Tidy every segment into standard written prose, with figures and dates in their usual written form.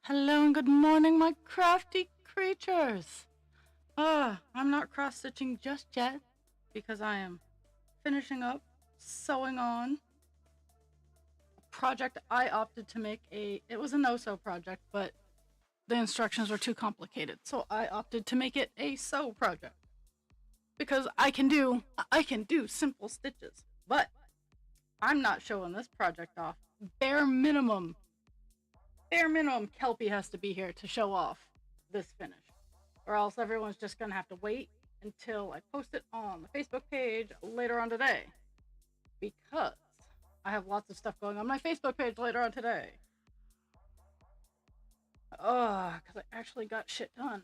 Hello and good morning, my crafty creatures. I'm not cross stitching just yet because I am finishing up sewing on a project I opted to make it was a no-sew project, but the instructions were too complicated, so I opted to make it a sew project because I can do simple stitches, but I'm not showing this project off. Bare minimum, bare minimum, Kelpie has to be here to show off this finish, or else everyone's just gonna have to wait until I post it on the Facebook page later on today because I have lots of stuff going on my Facebook page later on today. Because I actually got shit done.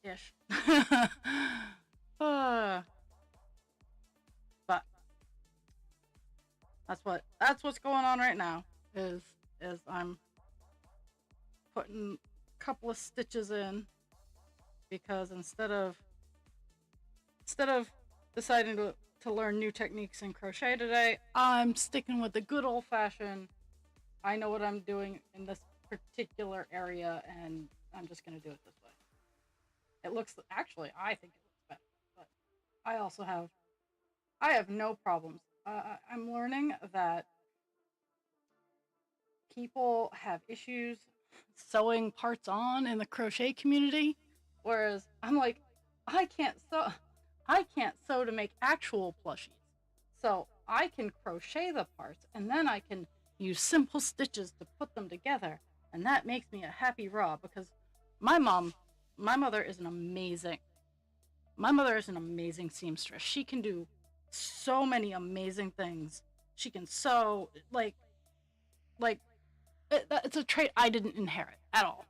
Ish. uh, but that's what's going on right now. Is I'm putting a couple of stitches in because instead of deciding to learn new techniques in crochet today, I'm sticking with the good old fashioned. I know what I'm doing in this particular area, and I'm just gonna do it this way. It looks actually, I think it looks better, but I have no problems. I'm learning that people have issues sewing parts on in the crochet community, whereas I'm like, I can't sew. I can't sew to make actual plushies. So I can crochet the parts and then I can use simple stitches to put them together. And that makes me a happy raw because my mom, my mother is an amazing, my mother is an amazing seamstress. She can do so many amazing things. She can sew like it's a trait I didn't inherit at all.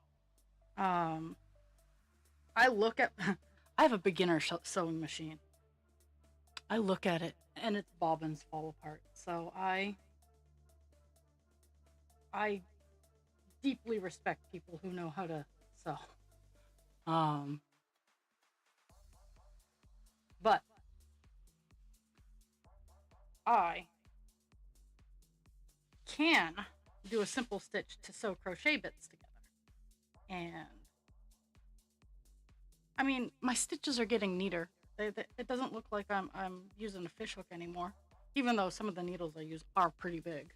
Um, I look at, I have a beginner sewing machine. I look at it and its bobbins fall apart. So I deeply respect people who know how to sew. Um, but I can do a simple stitch to sew crochet bits together. And I mean, my stitches are getting neater. It doesn't look like I'm using a fishhook anymore, even though some of the needles I use are pretty big.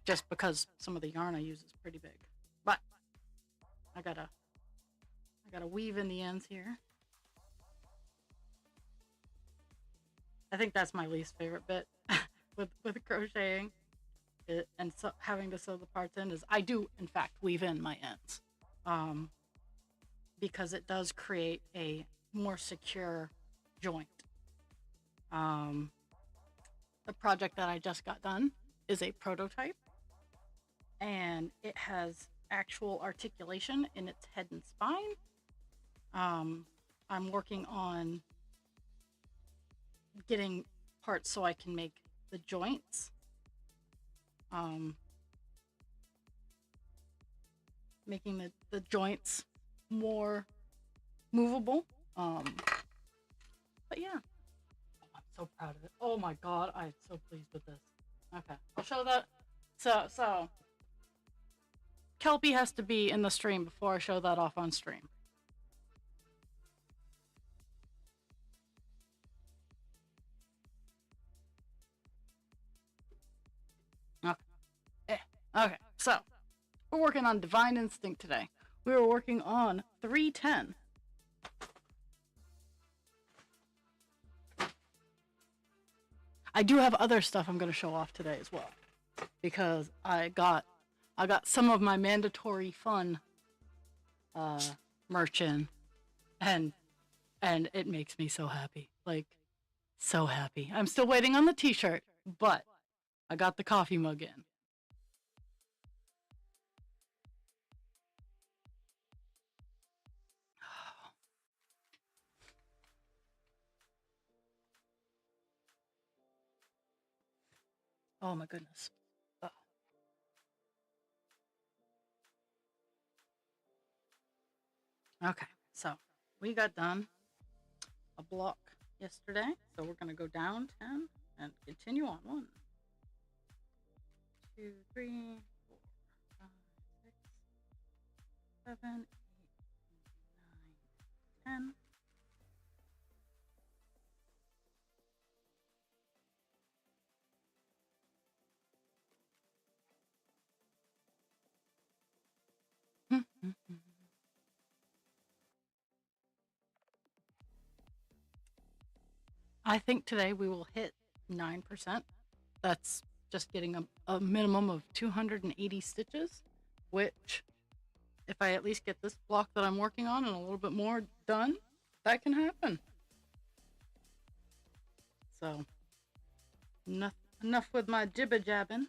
Just because some of the yarn I use is pretty big, but I gotta weave in the ends here. I think that's my least favorite bit with crocheting, and so having to sew the parts in is I do in fact weave in my ends, um, because it does create a more secure joint. Um, the project that I just got done is a prototype, and it has actual articulation in its head and spine. Um, I'm working on getting parts so I can make the joints. Um, Making the joints more movable. But yeah, oh, I'm so proud of it. Oh my god, I'm so pleased with this. Okay, I'll show that. So Kelpie has to be in the stream before I show that off on stream. Okay. Okay, so we're working on Divine Instinct today. We were working on 310. I do have other stuff I'm going to show off today as well because I got some of my mandatory fun uh merch in, and it makes me so happy. Like, so happy. I'm still waiting on the t-shirt, but I got the coffee mug in. Oh my goodness. Oh. Okay, so we got done a block yesterday, so we're gonna go down 10 and continue on. 1, 2, 3, 4, 5, 6, 7, 8, 9, 10. I think today we will hit 9%. That's just getting a minimum of 280 stitches, which, if I at least get this block that I'm working on and a little bit more done, that can happen. So, enough with my jibber jabbing.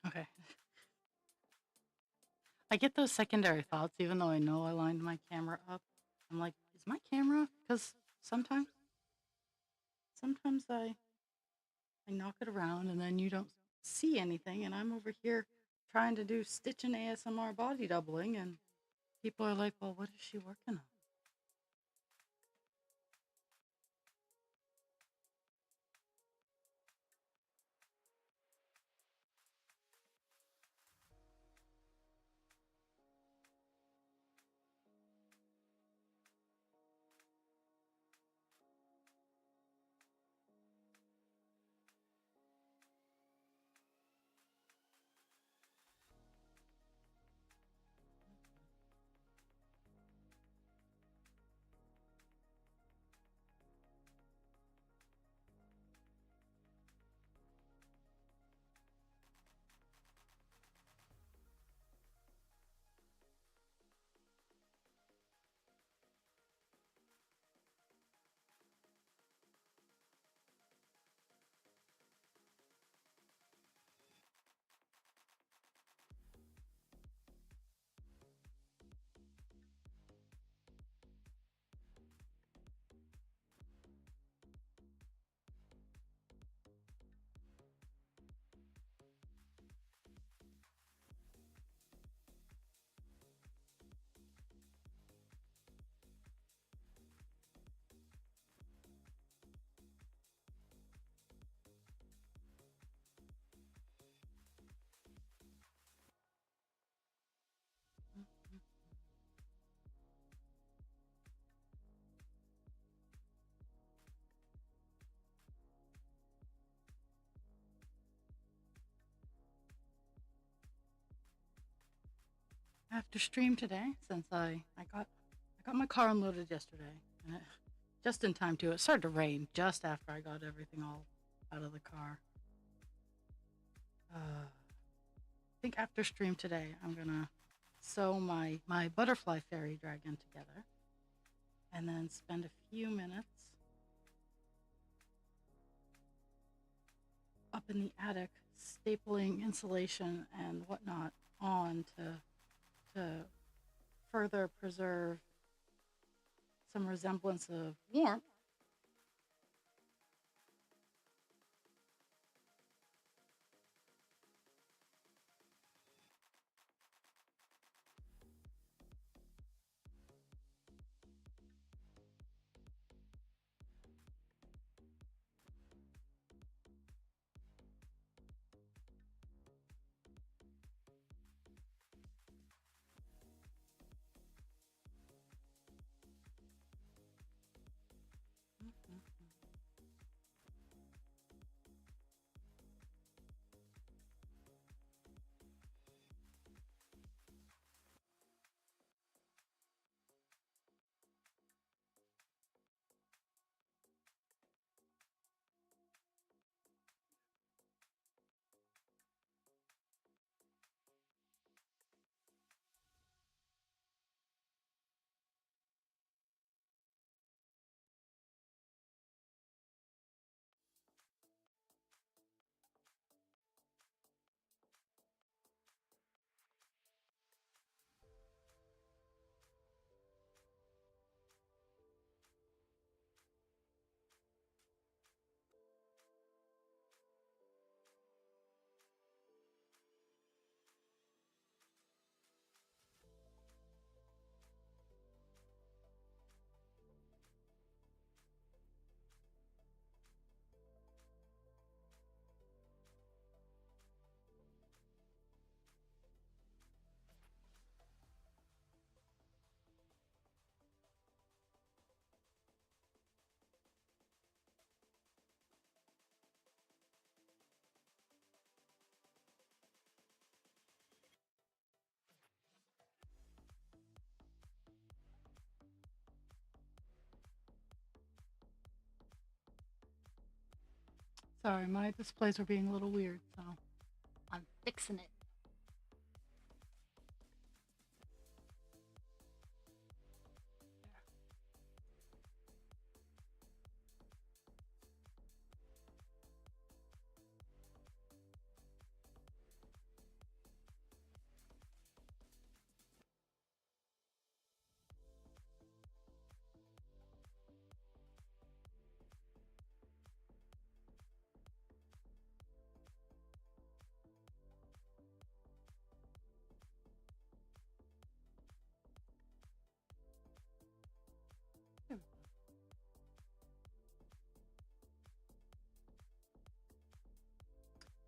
Okay. I get those secondary thoughts even though I know I lined my camera up. I'm like, is my camera? Because sometimes I knock it around and then you don't see anything, and I'm over here trying to do stitching ASMR body doubling, and people are like, well, what is she working on? After stream today, since I got my car unloaded yesterday, and just in time too. It started to rain just after I got everything all out of the car. I think after stream today, I'm gonna sew my butterfly fairy dragon together, and then spend a few minutes up in the attic stapling insulation and whatnot on to further preserve some resemblance of warmth. Sorry, my displays are being a little weird, so I'm fixing it.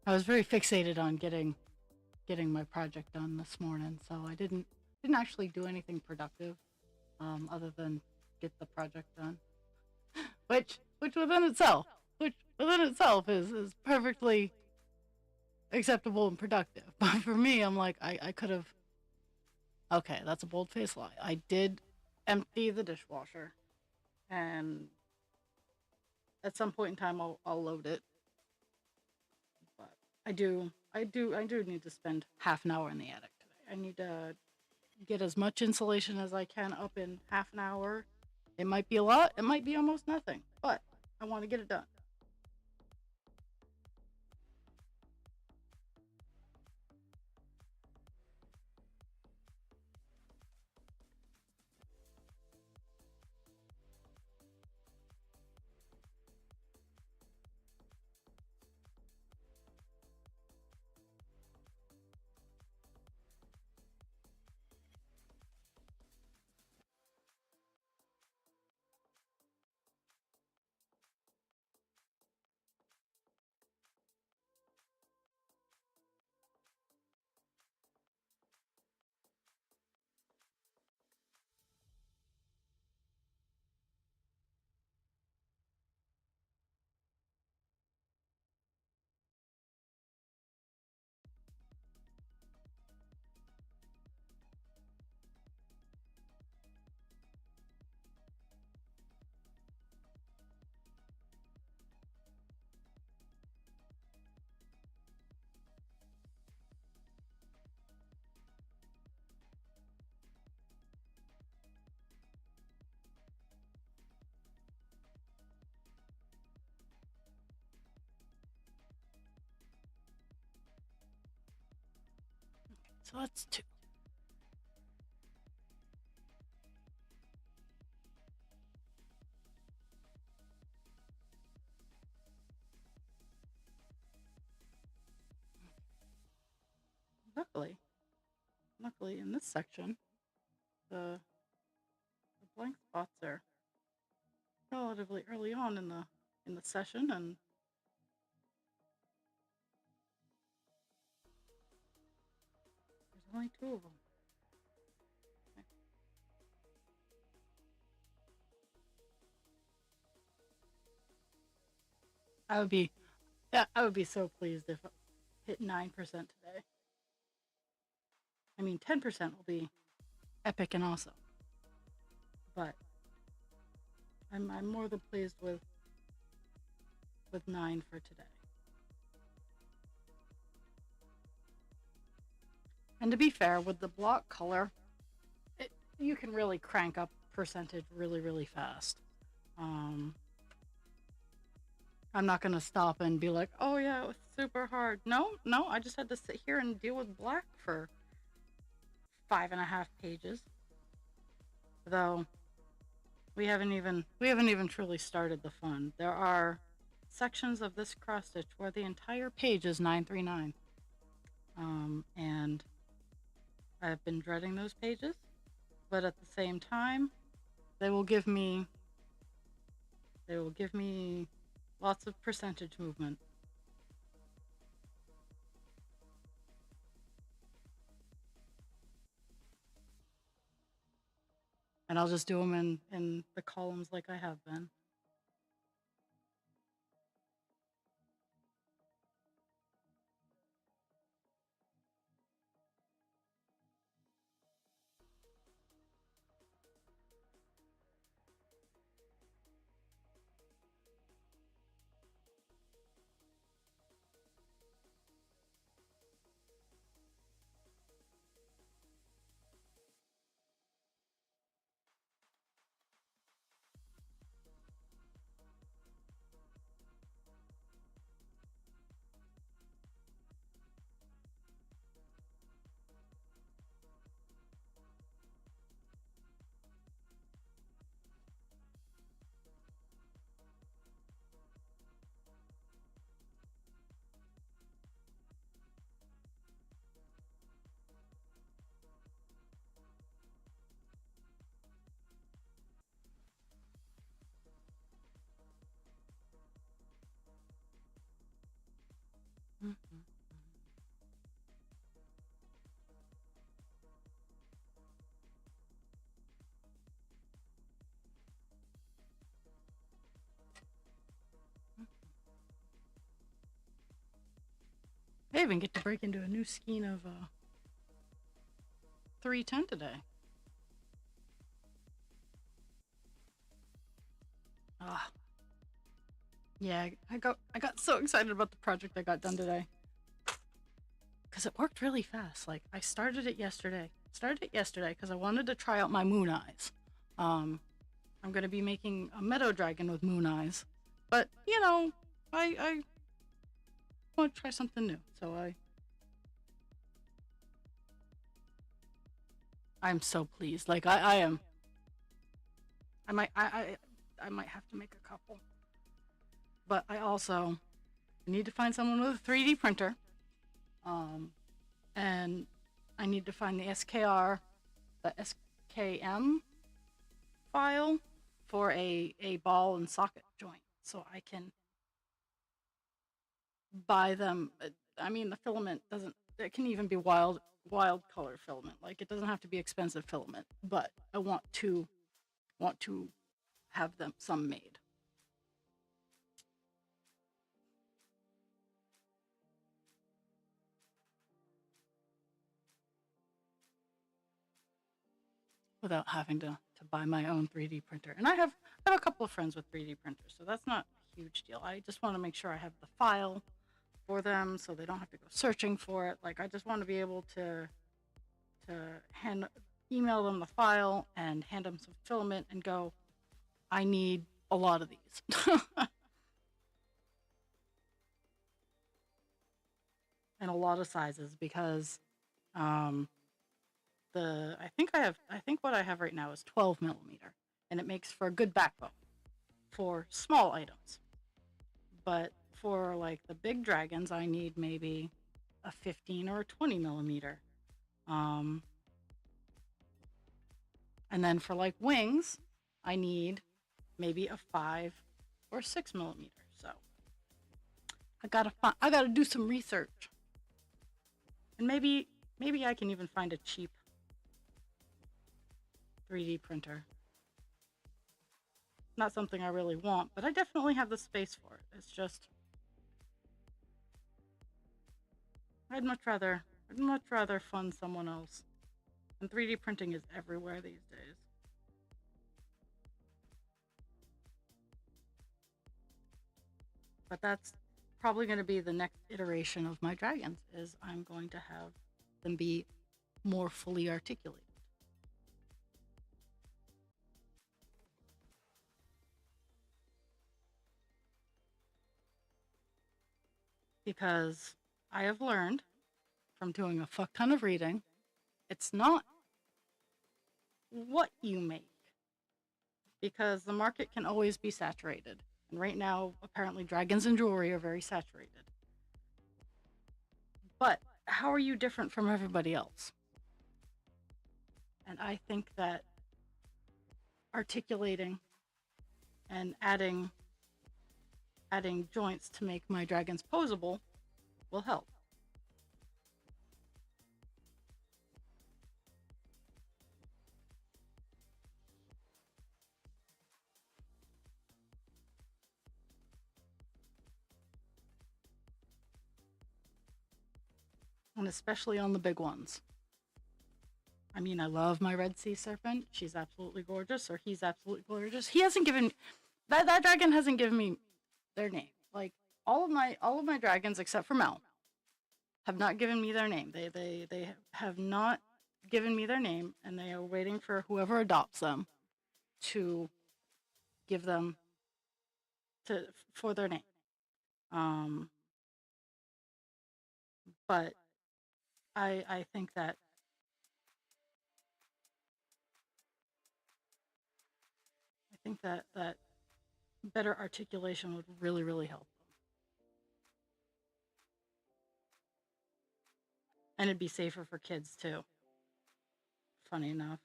I was very fixated on getting my project done this morning, so I didn't actually do anything productive, other than get the project done, which within itself is perfectly acceptable and productive. But for me, I'm like, I could have. Okay, that's a bold faced lie. I did empty the dishwasher, and at some point in time, I'll load it. But I do need to spend half an hour in the attic today. I need to get as much insulation as I can up in half an hour. It might be a lot, it might be almost nothing, but I want to get it done. So that's two. Luckily, luckily in this section, the blank spots are relatively early on in the session, and there's only two of them. Okay. I would be, yeah, I would be so pleased if I hit 9% today. I mean, 10% will be epic and awesome, but I'm more than pleased with 9 for today. And to be fair, with the block color, you can really crank up percentage really fast. Um, I'm not gonna stop and be like, oh yeah, it was super hard. No, no, I just had to sit here and deal with black for 5.5 pages. Though we haven't even truly started the fun. There are sections of this cross stitch where the entire page is 939. And I've been dreading those pages, but at the same time, they will give me they will give me lots of percentage movement. And I'll just do them in the columns like I have been. I even get to break into a new skein of 310 today. Ah, yeah, I got so excited about the project I got done today because it worked really fast. Like I started it yesterday. Because I wanted to try out my moon eyes. I'm gonna be making a meadow dragon with moon eyes, but you know, I want to try something new. So I'm so pleased. Like I am. I might I might have to make a couple, but I also need to find someone with a 3D printer. Um, and I need to find the SKM file for a ball and socket joint so I can buy them. I mean, the filament doesn't, it can even be wild color filament. Like it doesn't have to be expensive filament, but I want to have them some made. Without having to buy my own 3D printer. And I have a couple of friends with 3D printers, so that's not a huge deal. I just want to make sure I have the file for them so they don't have to go searching for it. Like I just want to be able to hand email them the file and hand them some filament and go, I need a lot of these. And a lot of sizes because um I think what I have right now is 12 millimeter and it makes for a good backbone for small items. But for like the big dragons, I need maybe a 15 or a 20 millimeter. Um, and then for like wings, I need maybe a 5 or 6 millimeter. So I gotta do some research, and maybe I can even find a cheap 3D printer. Not something I really want, but I definitely have the space for it. It's just I'd much rather fund someone else. And 3D printing is everywhere these days. But that's probably going to be the next iteration of my dragons is I'm going to have them be more fully articulated. Because I have learned from doing a fuck ton of reading, it's not what you make because the market can always be saturated. And right now, apparently, dragons and jewelry are very saturated. But how are you different from everybody else? And I think that articulating and adding joints to make my dragons posable will help. And especially on the big ones. I mean, I love my Red Sea Serpent. She's absolutely gorgeous, or he's absolutely gorgeous. He hasn't given that dragon hasn't given me their name. Like all of my dragons except for Mel have not given me their name. They have not given me their name, and they are waiting for whoever adopts them to give them to for their name. Um, but I think that that better articulation would really help them, and it'd be safer for kids too. Funny enough.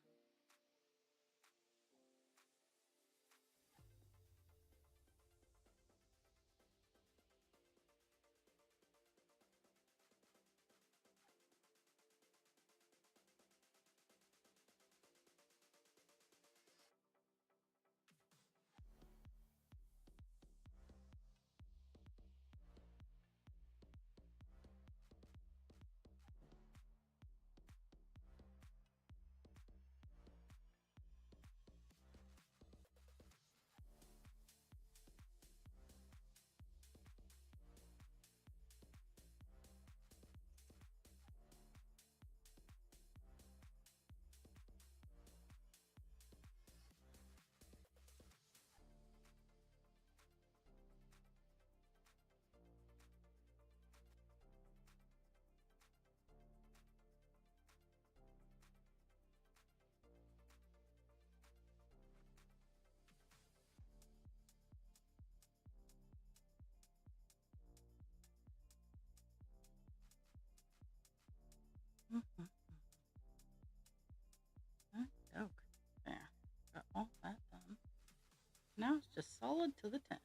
solid to the 10.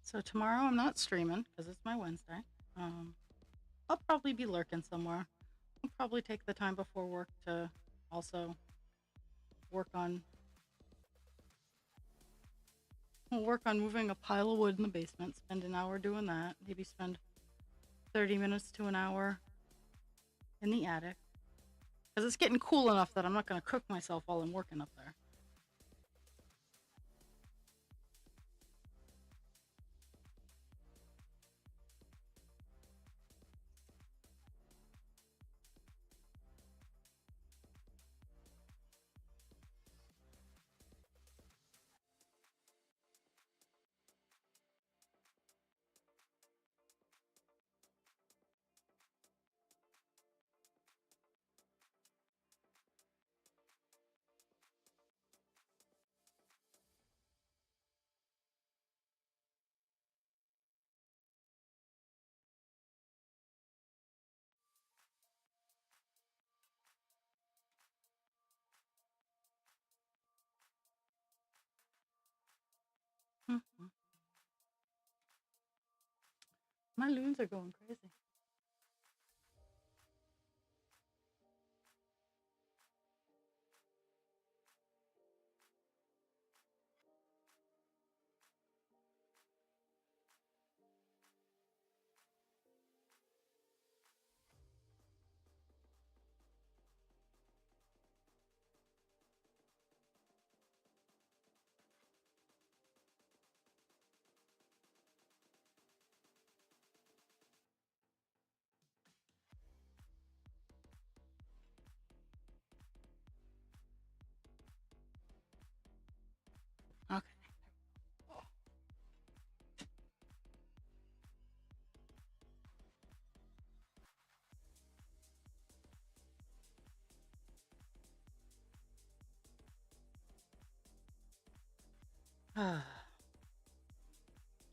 So tomorrow I'm not streaming because it's my Wednesday. Um, I'll probably be lurking somewhere. I'll probably take the time before work to also work on moving a pile of wood in the basement. Spend an hour doing that. Maybe spend 30 minutes to an hour in the attic because it's getting cool enough that I'm not going to cook myself while I'm working up there. Mhm. My loons are going crazy. Okay.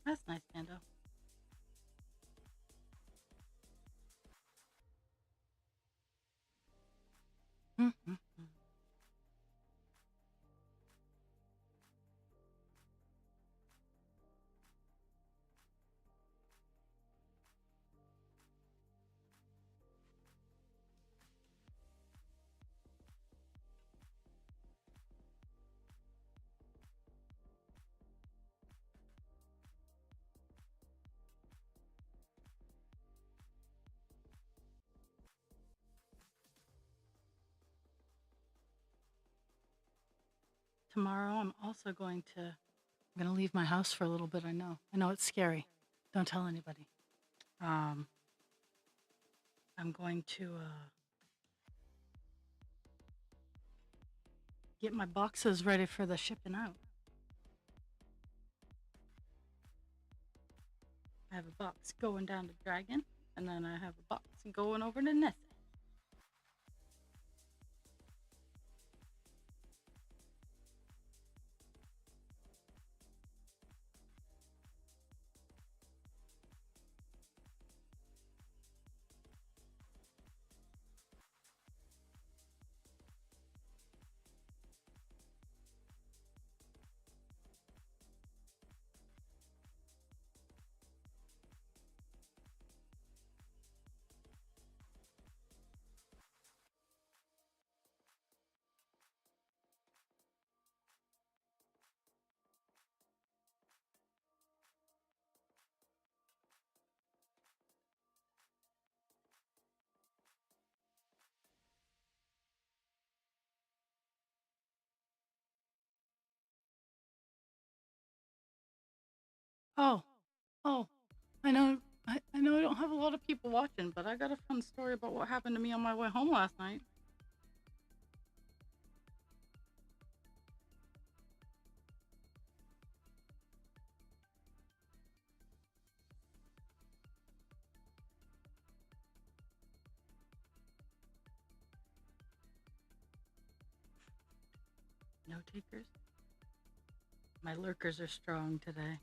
That's nice, Pando. Mhm. Tomorrow I'm also I'm going to leave my house for a little bit. I know it's scary. Don't tell anybody. Um, I'm going to get my boxes ready for the shipping out. I have a box going down to Dragon, and then I have a box going over to Nessie. Oh, oh, I know I don't have a lot of people watching, but I got a fun story about what happened to me on my way home last night. No takers? My lurkers are strong today.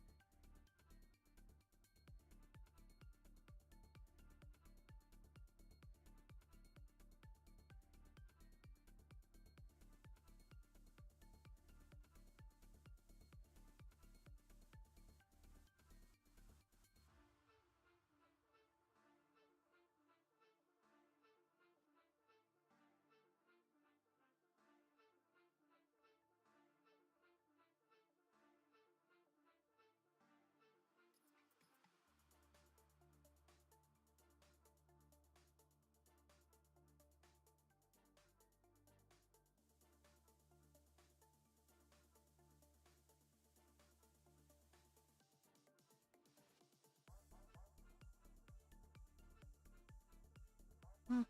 Mm.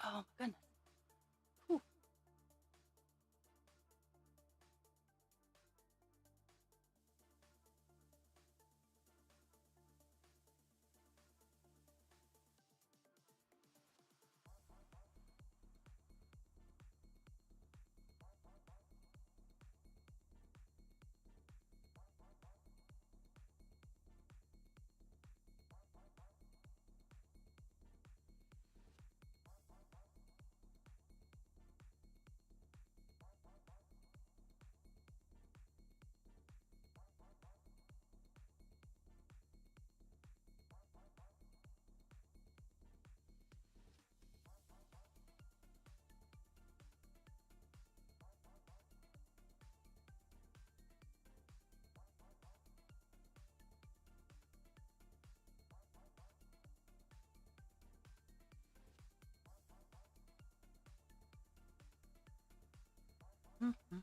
Oh my goodness. Whew. Mhm.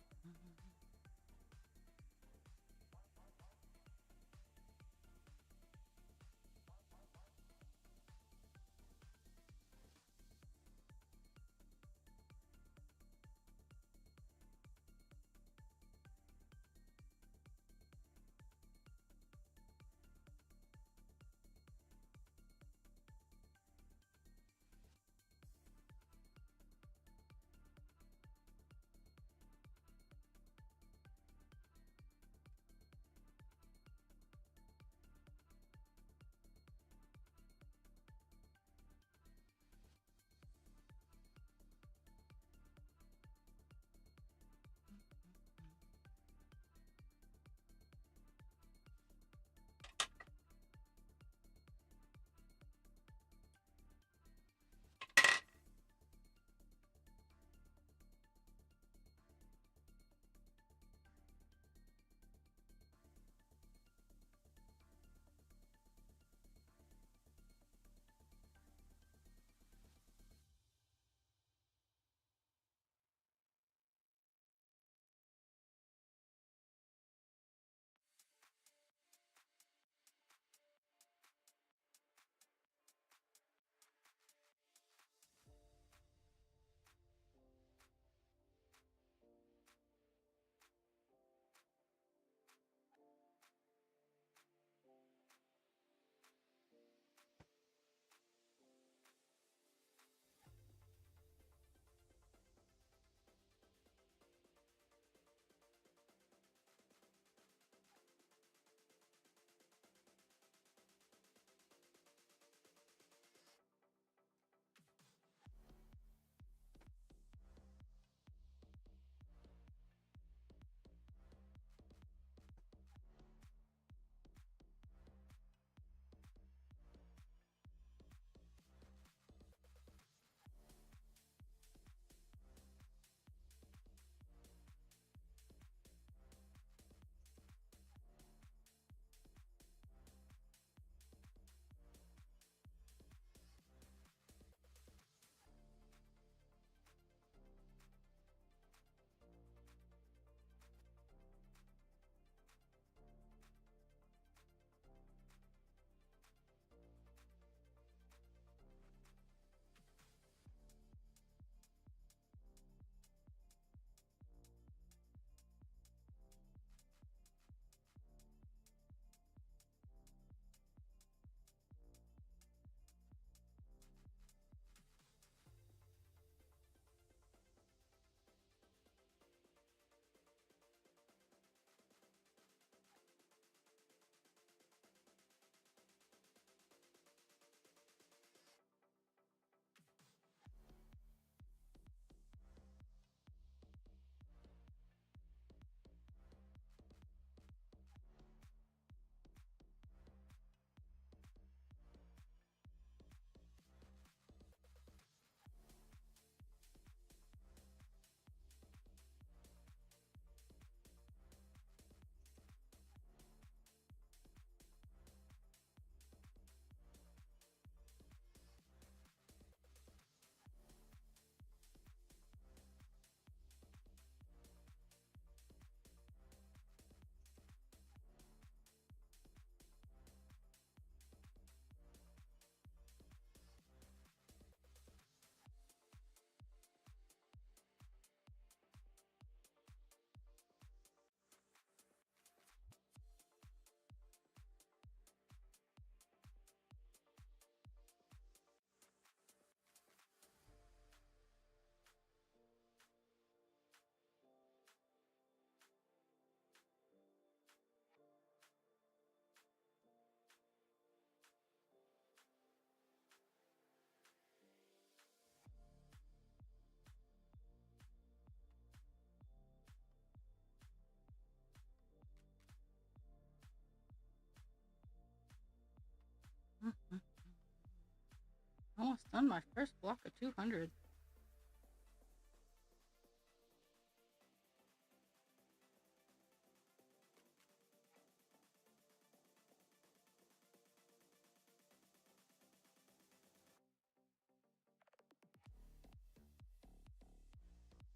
Almost done my first block of 200.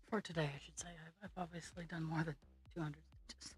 For today, I should say. I've obviously done more than 200 stitches.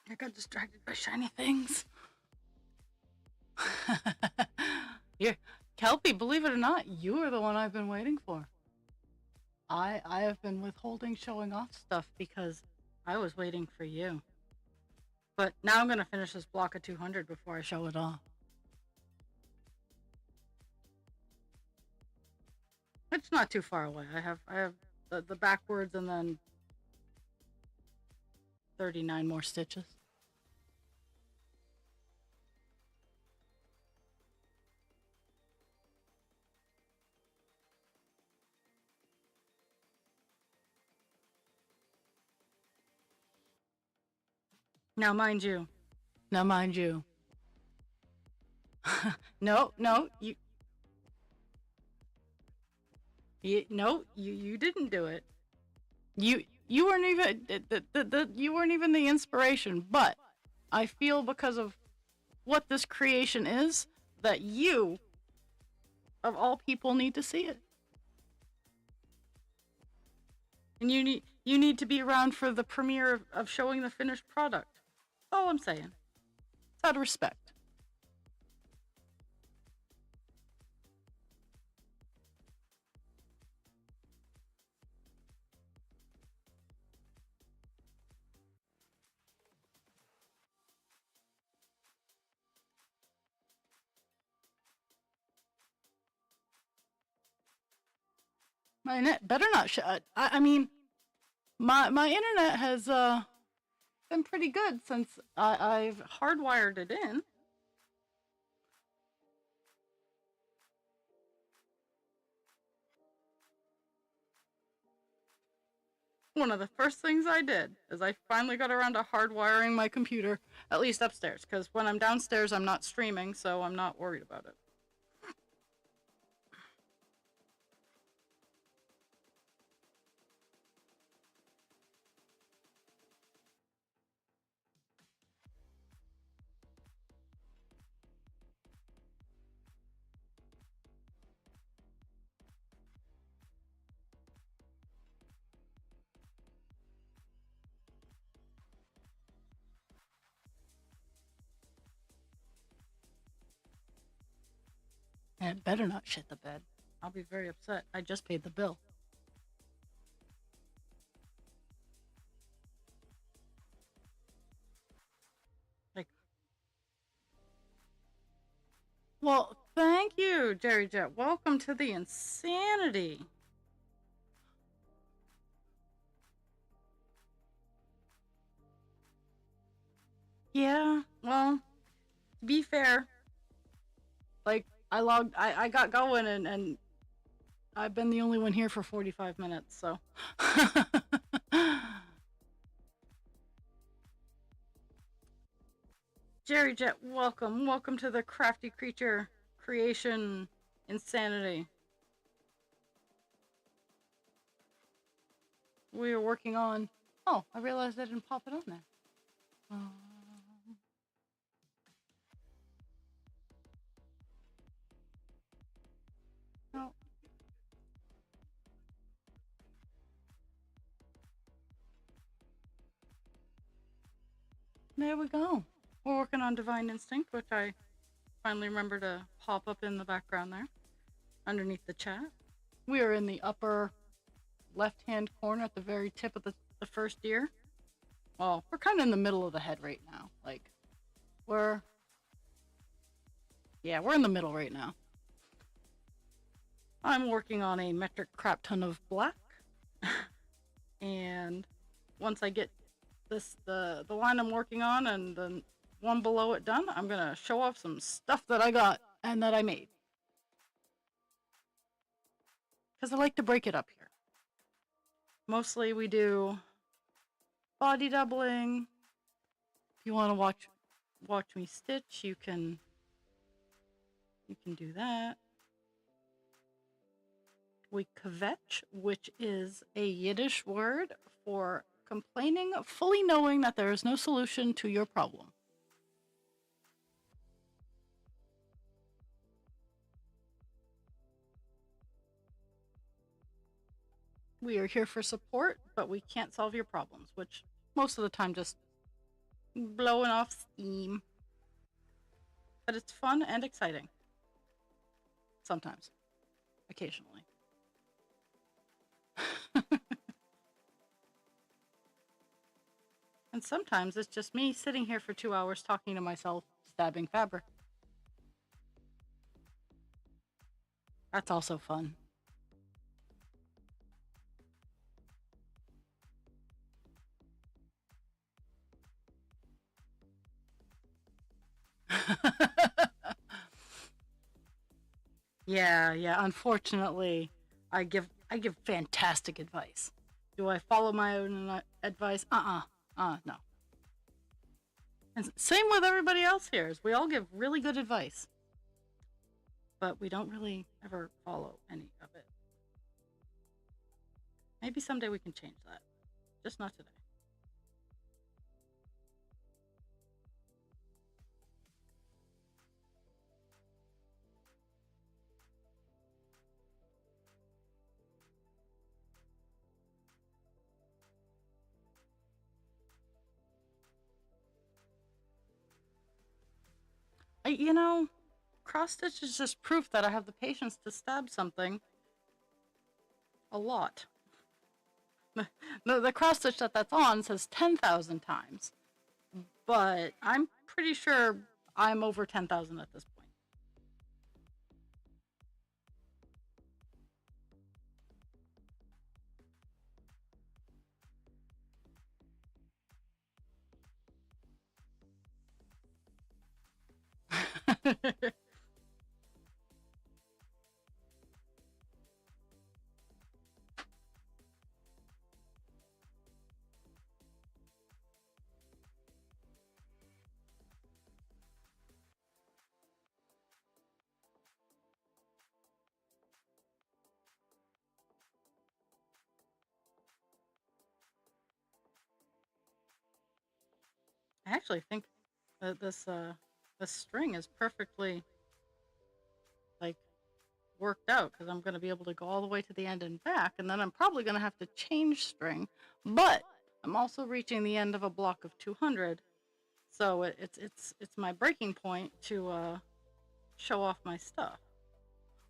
I got distracted by shiny things. Yeah, Kelpie, believe it or not, you are the one I've been waiting for. I have been withholding showing off stuff because I was waiting for you. But now I'm gonna finish this block of 200 before I show it off. It's not too far away. I have the backwards and then 39 more stitches. Now mind you. No, you didn't do it. You weren't even you weren't even the inspiration, but I feel because of what this creation is that you of all people need to see it. And you need to be around for the premiere of showing the finished product. That's all I'm saying. It's out of respect. My net better not shut. I mean, my internet has been pretty good since I've hardwired it in. One of the first things I did is I finally got around to hardwiring my computer, at least upstairs, because when I'm downstairs, I'm not streaming, so I'm not worried about it. And it better not shit the bed. I'll be very upset. I just paid the bill. Like, well, thank you, Jerry Jet. Welcome to the insanity. Yeah, well, to be fair, like I got going and I've been the only one here for 45 minutes, so. Jerry Jet, welcome. Welcome to the crafty creature creation insanity. We are working on. Oh, I realized I didn't pop it on there. No. There we go. We're working on Divine Instinct, which I finally remember to pop up in the background there, underneath the chat. We are in the upper left-hand corner at the very tip of the first ear. Well, we're kind of in the middle of the head right now. Like, we're in the middle right now. I'm working on a metric crap ton of black. And once I get the line I'm working on and the one below it done, I'm gonna show off some stuff that I got and that I made. Because I like to break it up here. Mostly we do body doubling. If you want to watch me stitch, you can do that. We kvetch, which is a Yiddish word for complaining, fully knowing that there is no solution to your problem. We are here for support, but we can't solve your problems, which most of the time just blowing off steam. But it's fun and exciting. Sometimes. Occasionally. And sometimes it's just me sitting here for 2 hours talking to myself, stabbing fabric. That's also fun. Yeah. Unfortunately, I give fantastic advice. Do I follow my own advice? No. And same with everybody else here. Is we all give really good advice, but we don't really ever follow any of it. Maybe someday we can change that. Just not today. Cross stitch is just proof that I have the patience to stab something a lot. The cross stitch that's on says 10,000 times, but I'm pretty sure I'm over 10,000 at this point. . I actually think that this string is perfectly like worked out because I'm going to be able to go all the way to the end and back, and then I'm probably going to have to change string. But I'm also reaching the end of a block of 200, so it's my breaking point to show off my stuff.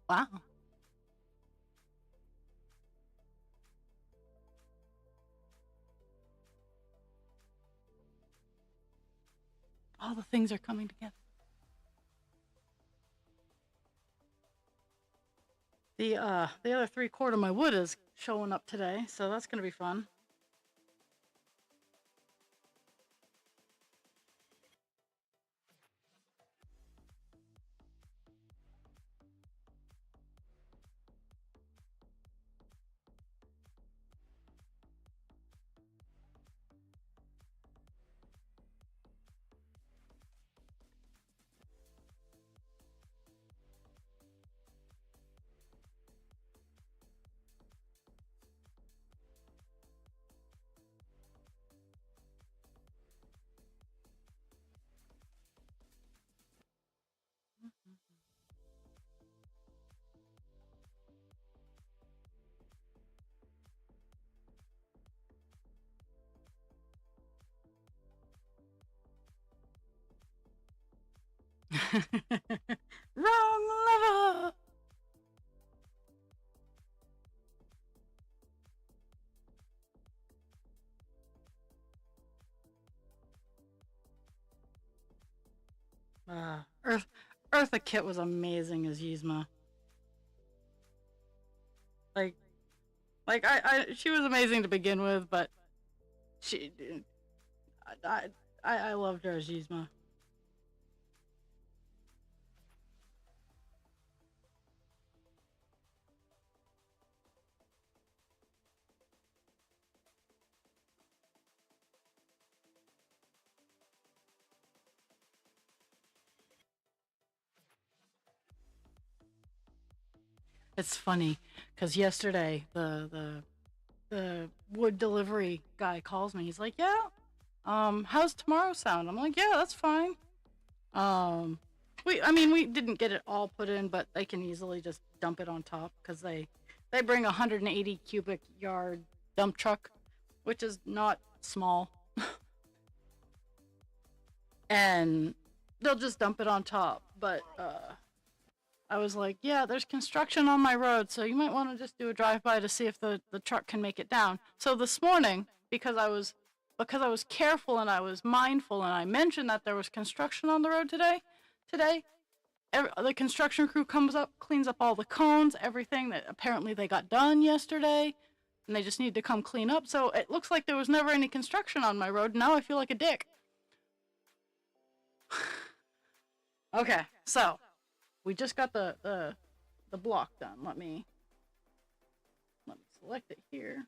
Wow. All the things are coming together. The other 3/4 of my wood is showing up today, so that's gonna be fun. Wrong lever. Earth Eartha Kitt was amazing as Yzma. Like I she was amazing to begin with, but she I I loved her as Yzma. It's funny because yesterday the wood delivery guy calls me. He's like, "Yeah, how's tomorrow sound?" I'm like, "Yeah, that's fine." Um, I mean, we didn't get it all put in, but they can easily just dump it on top because they bring a 180 cubic yard dump truck, which is not small, and they'll just dump it on top. But I was like, yeah, there's construction on my road, so you might want to just do a drive-by to see if the truck can make it down. So this morning, because I was careful and I was mindful and I mentioned that there was construction on the road today, the construction crew comes up, cleans up all the cones, everything that apparently they got done yesterday, and they just need to come clean up. So it looks like there was never any construction on my road. Now I feel like a dick. Okay, so we just got the block done. Let me select it here.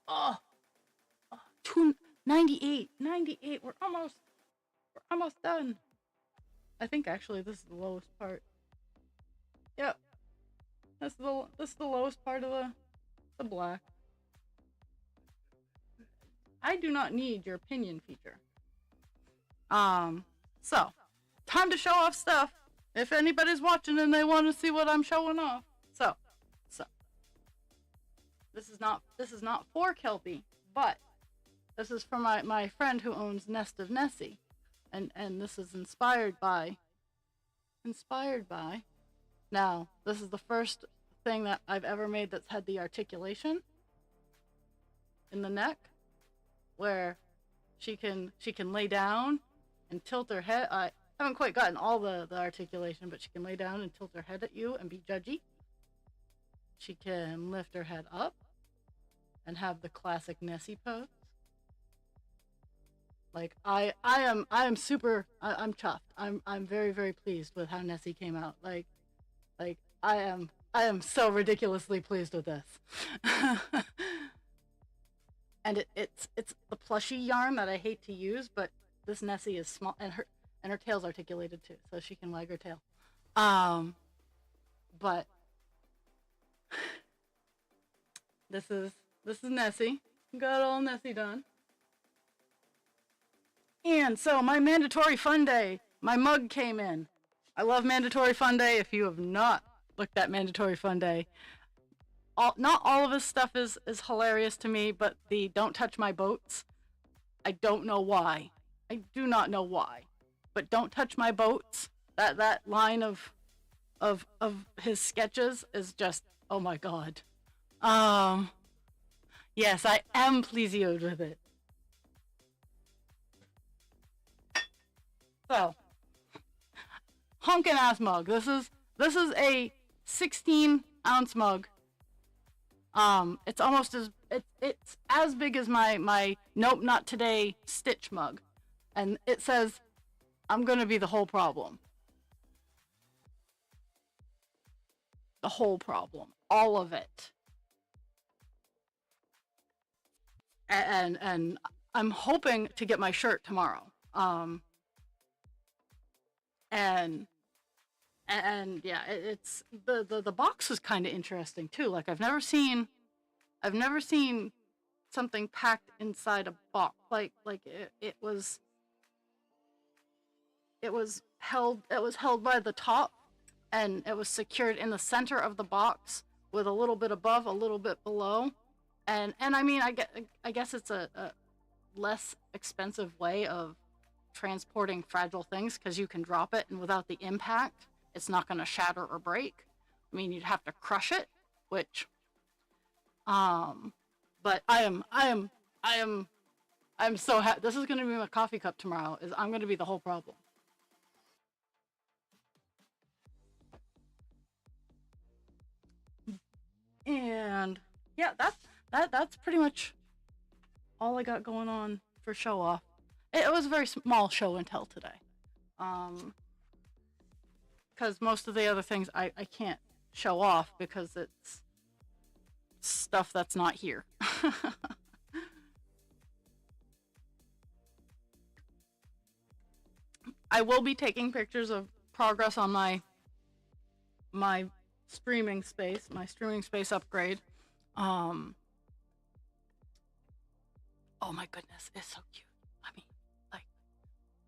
Oh, 298, 98. We're almost done. I think actually this is the lowest part. Yep, this is the lowest part of the black. I do not need your opinion feature. So time to show off stuff. If anybody's watching and they want to see what I'm showing off. So this is not for Kelpie, but this is for my friend who owns Nest of Nessie. And this is inspired by now, this is the first thing that I've ever made that's had the articulation in the neck where she can lay down and tilt her head. I haven't quite gotten all the articulation, but she can lay down and tilt her head at you and be judgy. She can lift her head up and have the classic Nessie pose. Like I am super. I'm chuffed. I'm very very pleased with how Nessie came out. Like I am so ridiculously pleased with this. And it's the plushy yarn that I hate to use, but this Nessie is small, and her tail's articulated too, so she can wag her tail. Um, but this is Nessie. Got all Nessie done. And so my mandatory fun day, my mug came in. I love mandatory fun day. If you have not looked at mandatory fun day, not all of his stuff is hilarious to me, but the don't touch my boats, I don't know why. I do not know why. But don't touch my boats. That line of his sketches is just, oh my god. Um yes, I am pleasioed with it. So, honkin' ass mug. This is a 16-ounce mug. It's almost it's as big as my Nope Not Today Stitch mug, and it says, "I'm gonna be the whole problem." The whole problem, all of it, and I'm hoping to get my shirt tomorrow. And yeah, it's the box is kind of interesting too. Like I've never seen something packed inside a box. It was held by the top, and it was secured in the center of the box with a little bit above, a little bit below, and I mean I guess it's a less expensive way of transporting fragile things because you can drop it, and without the impact it's not going to shatter or break. I mean, you'd have to crush it, which but I'm so happy. This is going to be my coffee cup tomorrow. Is I'm going to be the whole problem. And yeah, that's pretty much all I got going on for show off. It was a very small show and tell today. Because most of the other things I can't show off because it's stuff that's not here. I will be taking pictures of progress on my streaming space upgrade. Um, oh my goodness, it's so cute. I mean, like,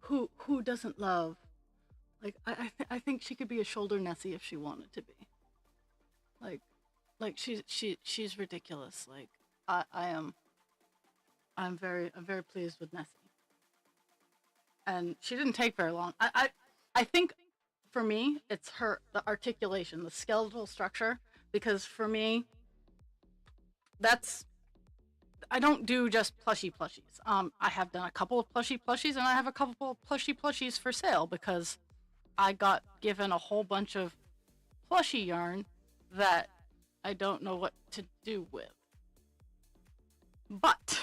who doesn't love? Like, I think she could be a shoulder Nessie if she wanted to be. Like, she's ridiculous. Like, I'm very pleased with Nessie. And she didn't take very long. I think for me it's the articulation, the skeletal structure, because for me that's I don't do just plushies. I have done a couple of plushies, and I have a couple of plushies for sale because I got given a whole bunch of plushie yarn that I don't know what to do with. But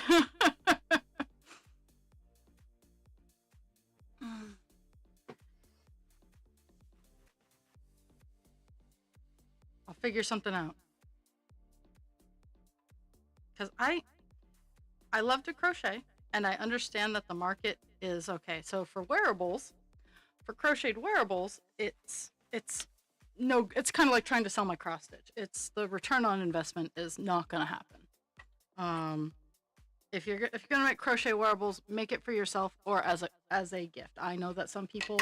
I'll figure something out. Because I love to crochet, and I understand that the market is okay. So for crocheted wearables, it's no, it's kind of like trying to sell my cross stitch. It's the return on investment is not going to happen. If you're gonna make crochet wearables, make it for yourself or as a gift. I know that some people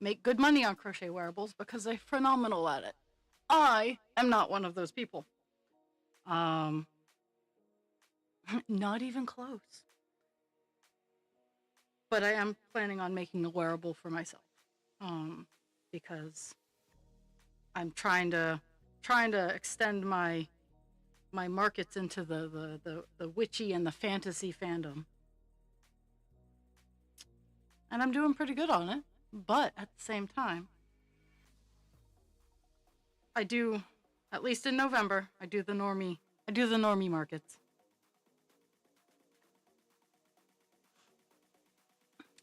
make good money on crochet wearables because they're phenomenal at it. I am not one of those people. Um, Not even close. But I am planning on making a wearable for myself, because I'm trying to extend my markets into the witchy and the fantasy fandom, and I'm doing pretty good on it. But at the same time, I do, at least in November, I do the normie markets.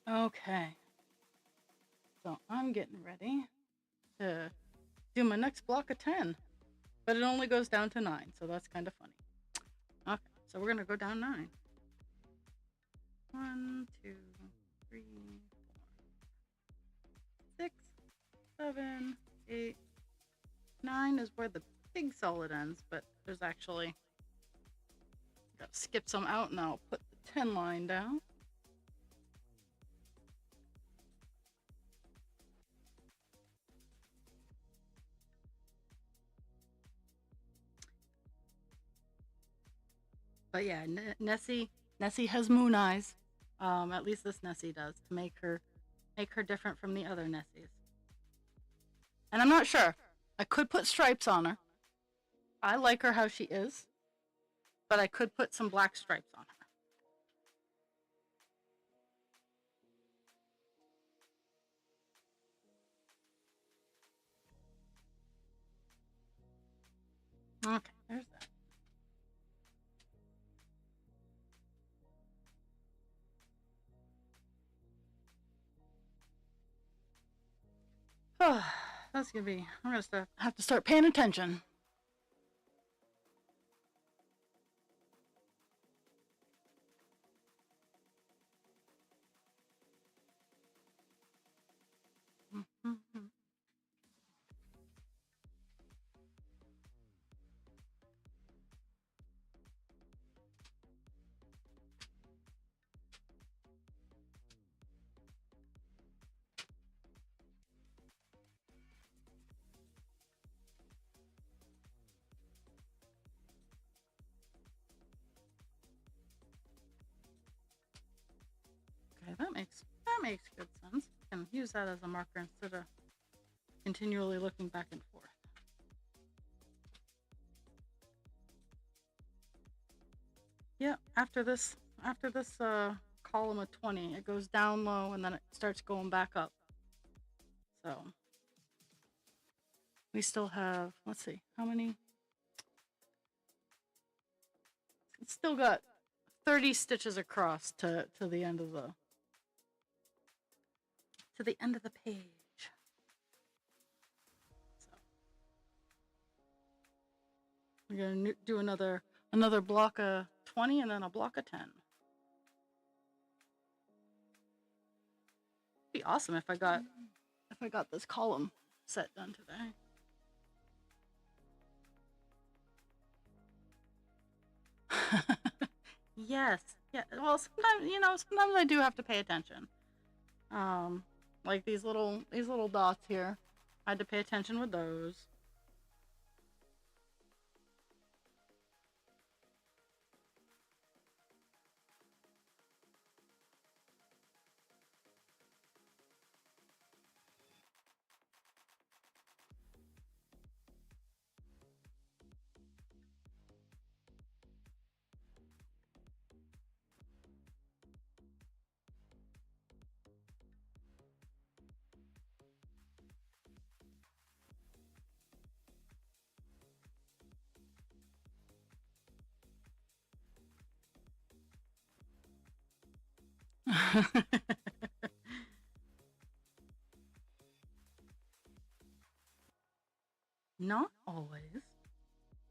Okay, so I'm getting ready to do my next block of 10, but it only goes down to 9, so that's kind of funny. Okay, so we're gonna go down 9. 1, 2, 3, 4, 6, 7, 8, 9 is where the big solid ends, but there's actually, gotta skip some out and I'll put the 10 line down. But yeah, Nessie has moon eyes. At least this Nessie does, to make her different from the other Nessies. And I'm not sure. I could put stripes on her. I like her how she is, but I could put some black stripes on her. Okay, there's that. Oh, that's gonna be. I'm gonna have to start paying attention. Okay, that makes good sense. I can use that as a marker instead of continually looking back and forth. Yeah, after this column of 20, it goes down low and then it starts going back up. So we still have, let's see, how many? It's still got 30 stitches across to the end of the page. So we're gonna do another block of 20 and then a block of 10. It'd be awesome if I got this column set done today. Yes. Yeah. Well, sometimes I do have to pay attention. Like these little dots here. I had to pay attention with those. Not always.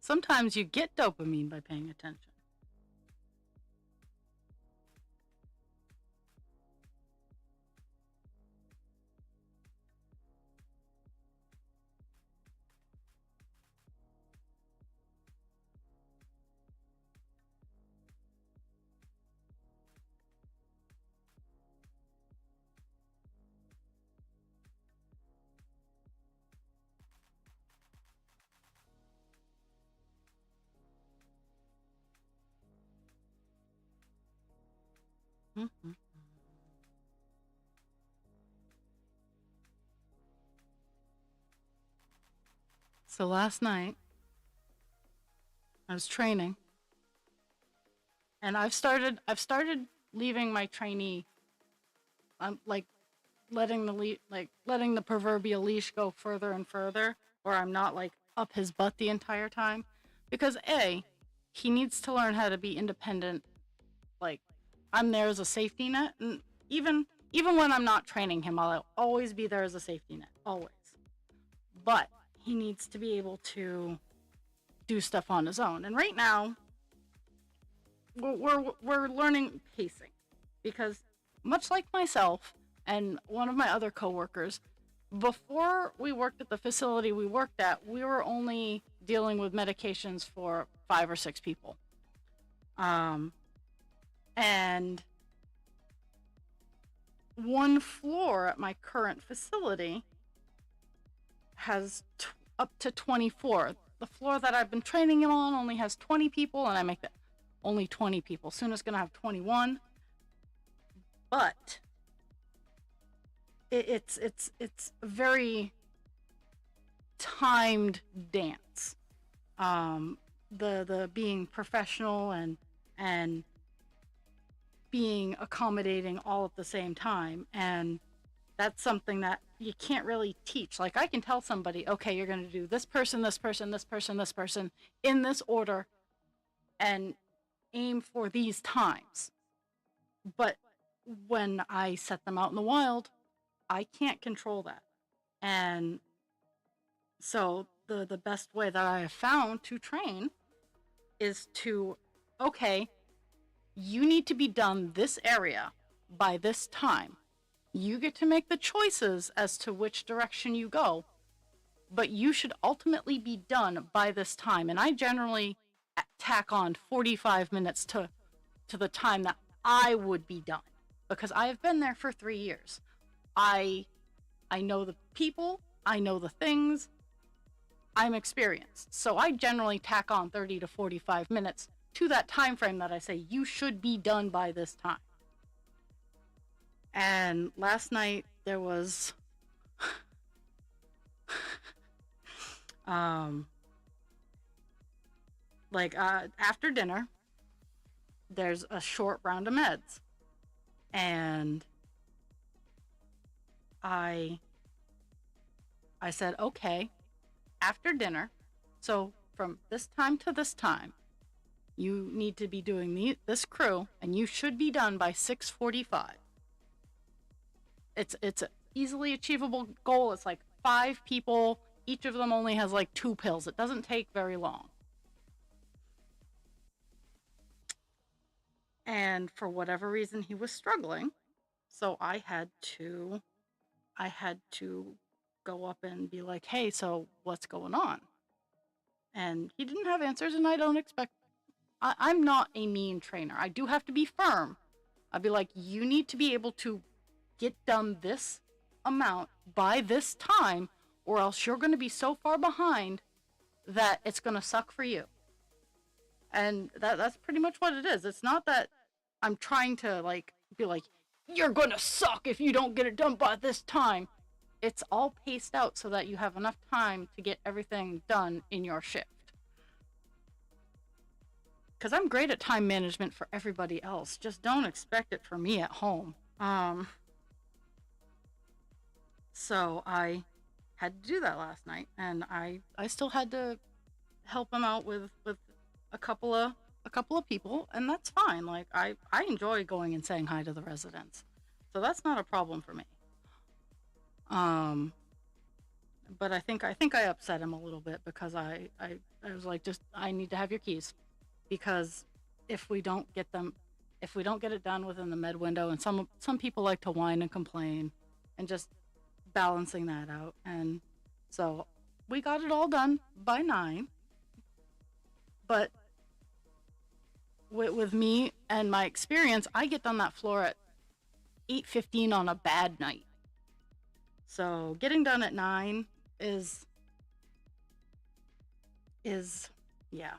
Sometimes you get dopamine by paying attention. Mm-hmm. So last night, I was training, and I've started leaving my trainee. I'm like letting the proverbial leash go further and further, or I'm not like up his butt the entire time, because he needs to learn how to be independent. Like, I'm there as a safety net, and even even when I'm not training him, I'll always be there as a safety net, always. But he needs to be able to do stuff on his own. And right now, we're learning pacing, because much like myself and one of my other coworkers, before we worked at the facility we worked at, we were only dealing with medications for 5 or 6 people. And one floor at my current facility has up to 24. The floor that I've been training him on only has 20 people, and I make that only 20 people. Soon it's going to have 21. But it's a very timed dance. The being professional and being accommodating all at the same time, and that's something that you can't really teach. Like, I can tell somebody, okay, you're going to do this person, this person, this person, this person in this order and aim for these times. But when I set them out in the wild, I can't control that. And so the best way that I have found to train is to, okay, you need to be done this area by this time. You get to make the choices as to which direction you go, but you should ultimately be done by this time. And I generally tack on 45 minutes to the time that I would be done, because I have been there for 3 years. I know the people, I know the things, I'm experienced. So I generally tack on 30 to 45 minutes to that time frame that I say you should be done by this time. And last night there was after dinner there's a short round of meds, and I said, okay, after dinner, so from this time to this time, you need to be doing this crew, and you should be done by 6:45. It's an easily achievable goal. It's like 5 people. Each of them only has like 2 pills. It doesn't take very long. And for whatever reason, he was struggling. So I had to go up and be like, hey, so what's going on? And he didn't have answers, and I don't expect, I'm not a mean trainer. I do have to be firm. I'd be like, you need to be able to get done this amount by this time, or else you're going to be so far behind that it's going to suck for you. And that's pretty much what it is. It's not that I'm trying to be like, you're going to suck if you don't get it done by this time. It's all paced out so that you have enough time to get everything done in your shift. Because I'm great at time management for everybody else. Just don't expect it for me at home. So I had to do that last night, and I still had to help him out with a couple of people, and that's fine. Like, I enjoy going and saying hi to the residents, so that's not a problem for me. But I think I upset him a little bit, because I was like, just, I need to have your keys, because if we don't get it done within the med window, and some people like to whine and complain, and just balancing that out. And so we got it all done by 9, but with me and my experience, I get done that floor at 8:15 on a bad night. So getting done at 9 is yeah.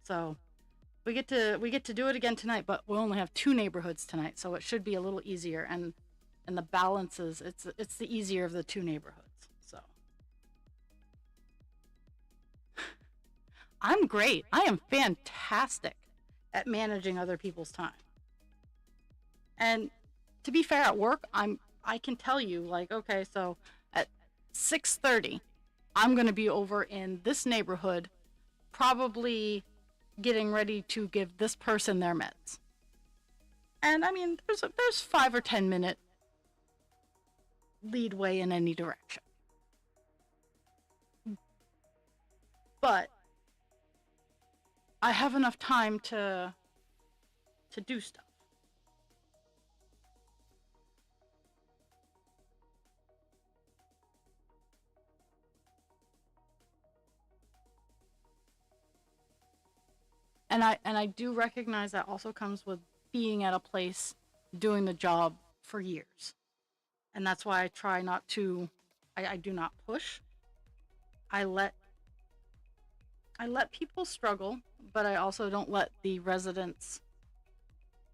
So we get to do it again tonight, but we only have 2 neighborhoods tonight, so it should be a little easier. And the balances, it's the easier of the 2 neighborhoods. So I'm great. I am fantastic at managing other people's time. And to be fair, at work, I can tell you, like, okay, so at 6:30, I'm going to be over in this neighborhood, probably getting ready to give this person their meds. And I mean, there's 5 or 10 minute lead way in any direction. But I have enough time to do stuff. And I do recognize that also comes with being at a place doing the job for years. And that's why I try not to I do not push. I let people struggle, but I also don't let the residents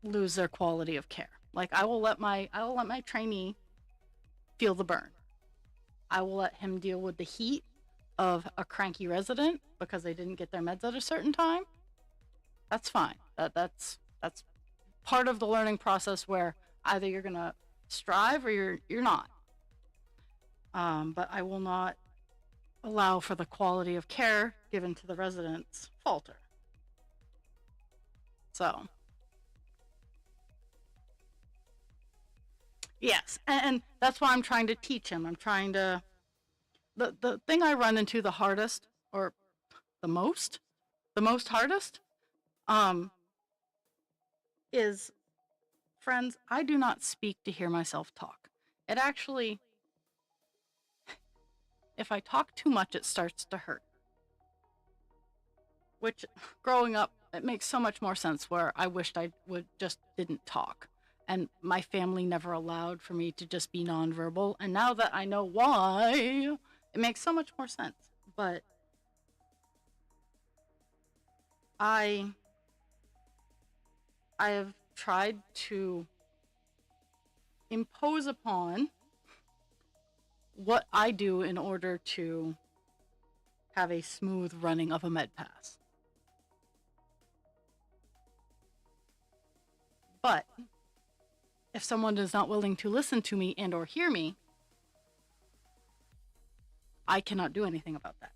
lose their quality of care. Like I will let my trainee feel the burn. I will let him deal with the heat of a cranky resident because they didn't get their meds at a certain time. That's fine. That's part of the learning process where either you're gonna strive or you're not. But I will not allow for the quality of care given to the residents falter. So, yes, and that's why I'm trying to teach him. I'm trying to. The thing I run into the hardest, or the most hardest, is, friends, I do not speak to hear myself talk. It actually, if I talk too much, it starts to hurt. Which, growing up, it makes so much more sense where I wished I would just didn't talk. And my family never allowed for me to just be nonverbal. And now that I know why, it makes so much more sense. But I have tried to impose upon what I do in order to have a smooth running of a med pass. But if someone is not willing to listen to me and or hear me, I cannot do anything about that.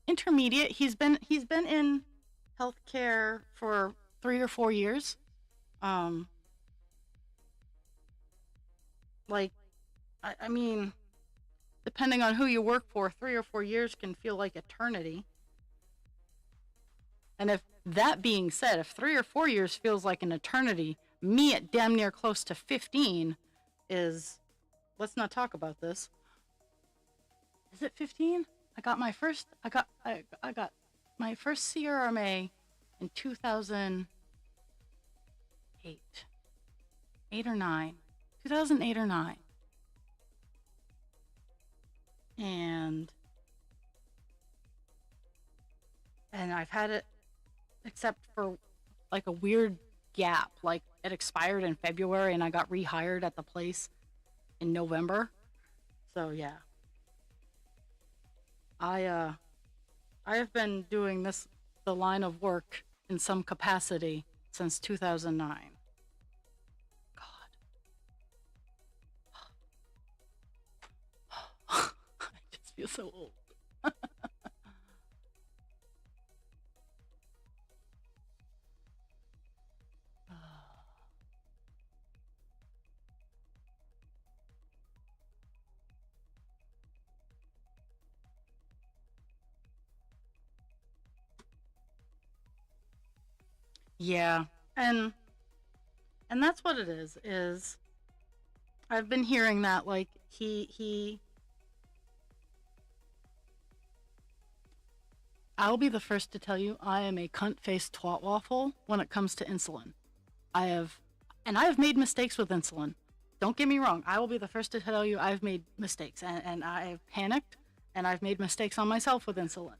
Intermediate. He's been in healthcare for 3 or 4 years. Like, I mean, depending on who you work for, 3 or 4 years can feel like eternity. And if that being said, if 3 or 4 years feels like an eternity, me at damn near close to 15 is, let's not talk about this. Is it 15? I got my first CRMA in 2008. 8 or 9. 2008 or 9. And I've had it except for like a weird gap. Like it expired in February and I got rehired at the place in November. So yeah. I have been doing the line of work in some capacity since 2009. God. I just feel so old. Yeah, and that's what it is I've been hearing that like he I'll be the first to tell you I am a cunt-faced twat waffle when it comes to insulin. I have made mistakes with insulin. Don't get me wrong, I will be the first to tell you I've made mistakes and I've panicked and I've made mistakes on myself with insulin.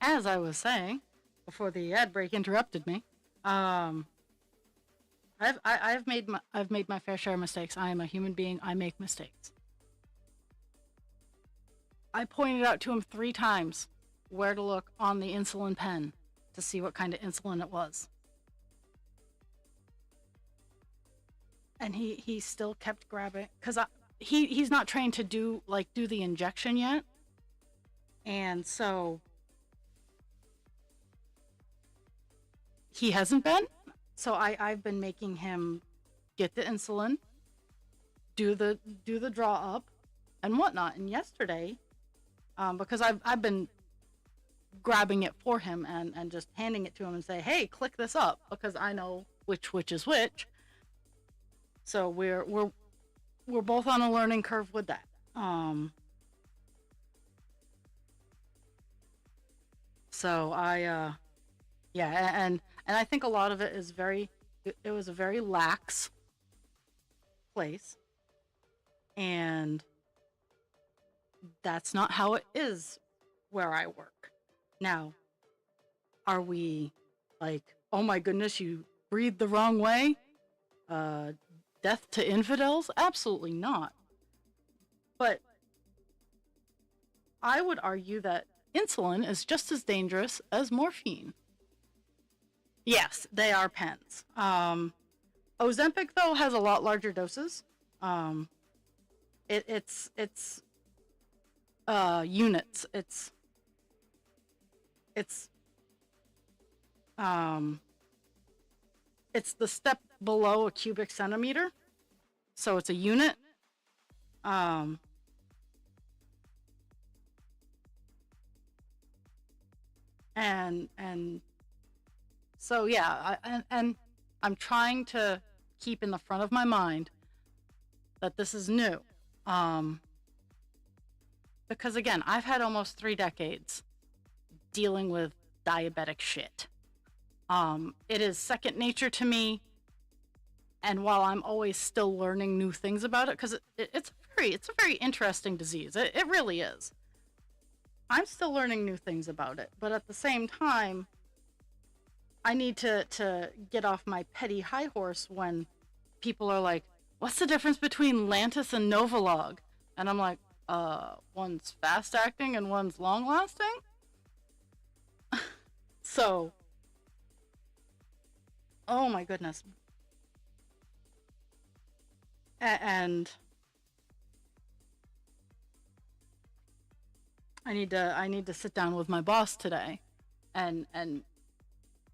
as I was saying before the ad break interrupted me, um, I've made my fair share of mistakes. I am a human being. I make mistakes. I pointed out to him 3 times where to look on the insulin pen to see what kind of insulin it was. And he still kept grabbing because he's not trained to do the injection yet, and so he hasn't been. So I've been making him get the insulin, do the draw up, and whatnot. And yesterday, because I've been grabbing it for him and just handing it to him and say, hey, click this up, because I know which is which. So we're both on a learning curve with that. So yeah, and I think a lot of it is it was a very lax place, and that's not how it is where I work. Now, are we like, oh my goodness, you breathed the wrong way? Death to infidels? Absolutely not. But I would argue that insulin is just as dangerous as morphine. Yes, they are pens. Ozempic, though, has a lot larger doses. It's units. It's the step below a cubic centimeter, so it's a unit. And so yeah, and I'm trying to keep in the front of my mind that this is new, because again, I've had almost 3 decades dealing with diabetic shit. It is second nature to me, and while I'm always still learning new things about it, because it's a very interesting disease, it really is. I'm still learning new things about it, but at the same time, I need to get off my petty high horse when people are like, what's the difference between Lantus and Novolog? And I'm like, one's fast acting and one's long lasting? So, oh my goodness. And I need to sit down with my boss today and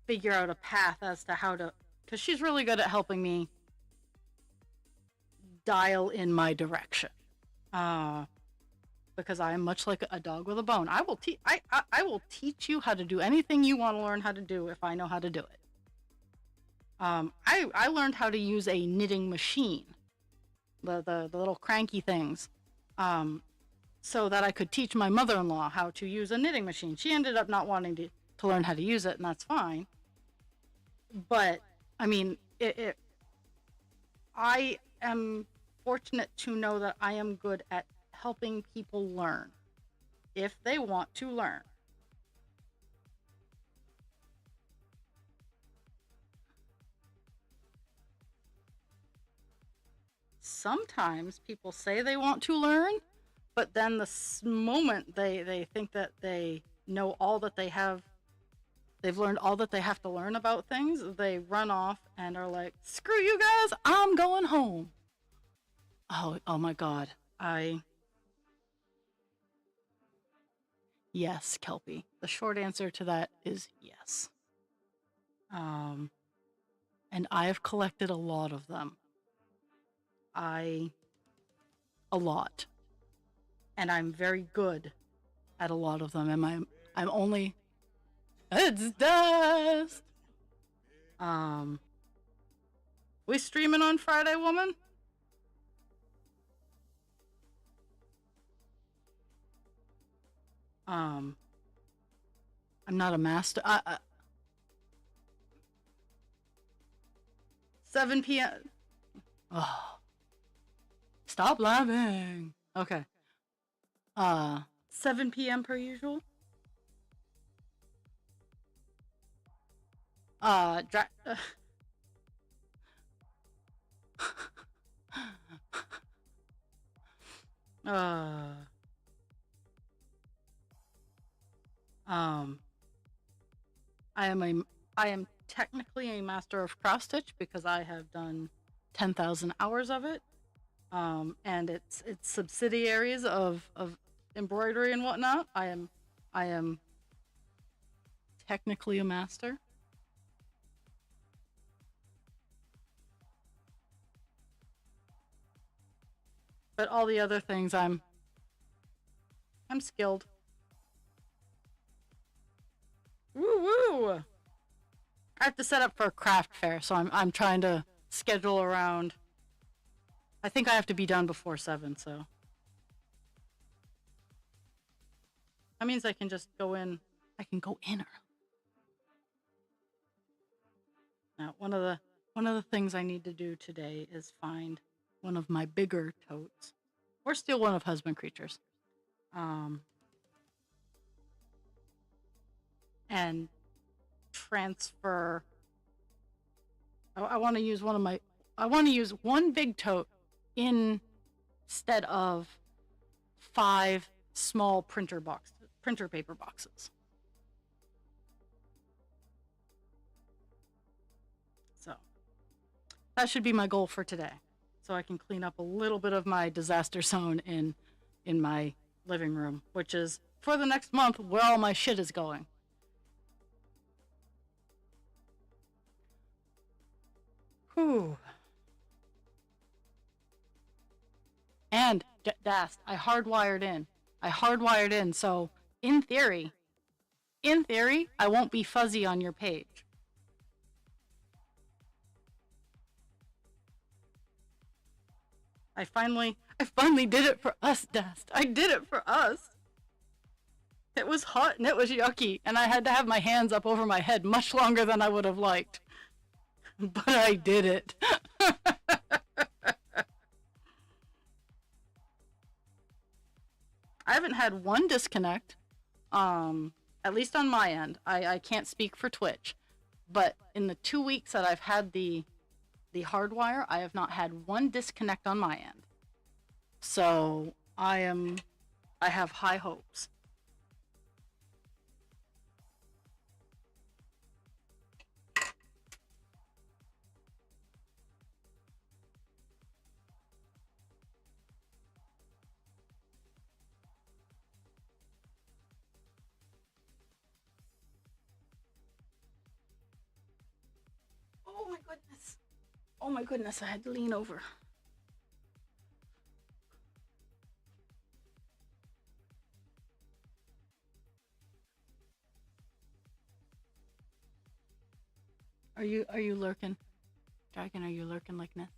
figure out a path as to how to, because she's really good at helping me dial in my direction. Because I am much like a dog with a bone. I will teach you how to do anything you want to learn how to do if I know how to do it. I learned how to use a knitting machine, the little cranky things, so that I could teach my mother-in-law how to use a knitting machine. She ended up not wanting to learn how to use it, and that's fine. But I mean, I am fortunate to know that I am good at helping people learn if they want to learn. Sometimes people say they want to learn, but then the moment they think that they know all that they have, they've learned all that they have to learn about things, they run off and are like, screw you guys, I'm going home. Oh my God. Yes, Kelpie. The short answer to that is yes. And I have collected a lot of them. A lot. And I'm very good at a lot of them. And I'm only, it's dust. We streaming on Friday, woman? I'm not a master. 7 p.m. Oh, stop laughing. Okay. 7 p.m. per usual. Uh, dra- uh, um, I am a I am technically a master of cross stitch because I have done 10,000 hours of it. And it's subsidiaries of embroidery and whatnot. I am technically a master. But all the other things I'm skilled. Woo woo! I have to set up for a craft fair, so I'm trying to schedule around. I think I have to be done before 7, so that means I can just go in. I can go in early. Now, one of the things I need to do today is find one of my bigger totes, or steal one of husband creatures, um, and transfer. I want to use one of my. I want to use one big tote instead of 5 small printer paper boxes. So that should be my goal for today, so I can clean up a little bit of my disaster zone in my living room, which is for the next month where all my shit is going. Whew. And Dast, I hardwired in. So in theory, I won't be fuzzy on your page. I finally did it for us, Dust. I did it for us. It was hot and it was yucky, and I had to have my hands up over my head much longer than I would have liked. But I did it. I haven't had one disconnect, at least on my end. I can't speak for Twitch, but in the 2 weeks that I've had the hardwire, I have not had one disconnect on my end. So I have high hopes. Oh my goodness. Oh my goodness, I had to lean over. Are you lurking? Dragon, are you lurking like Nessie?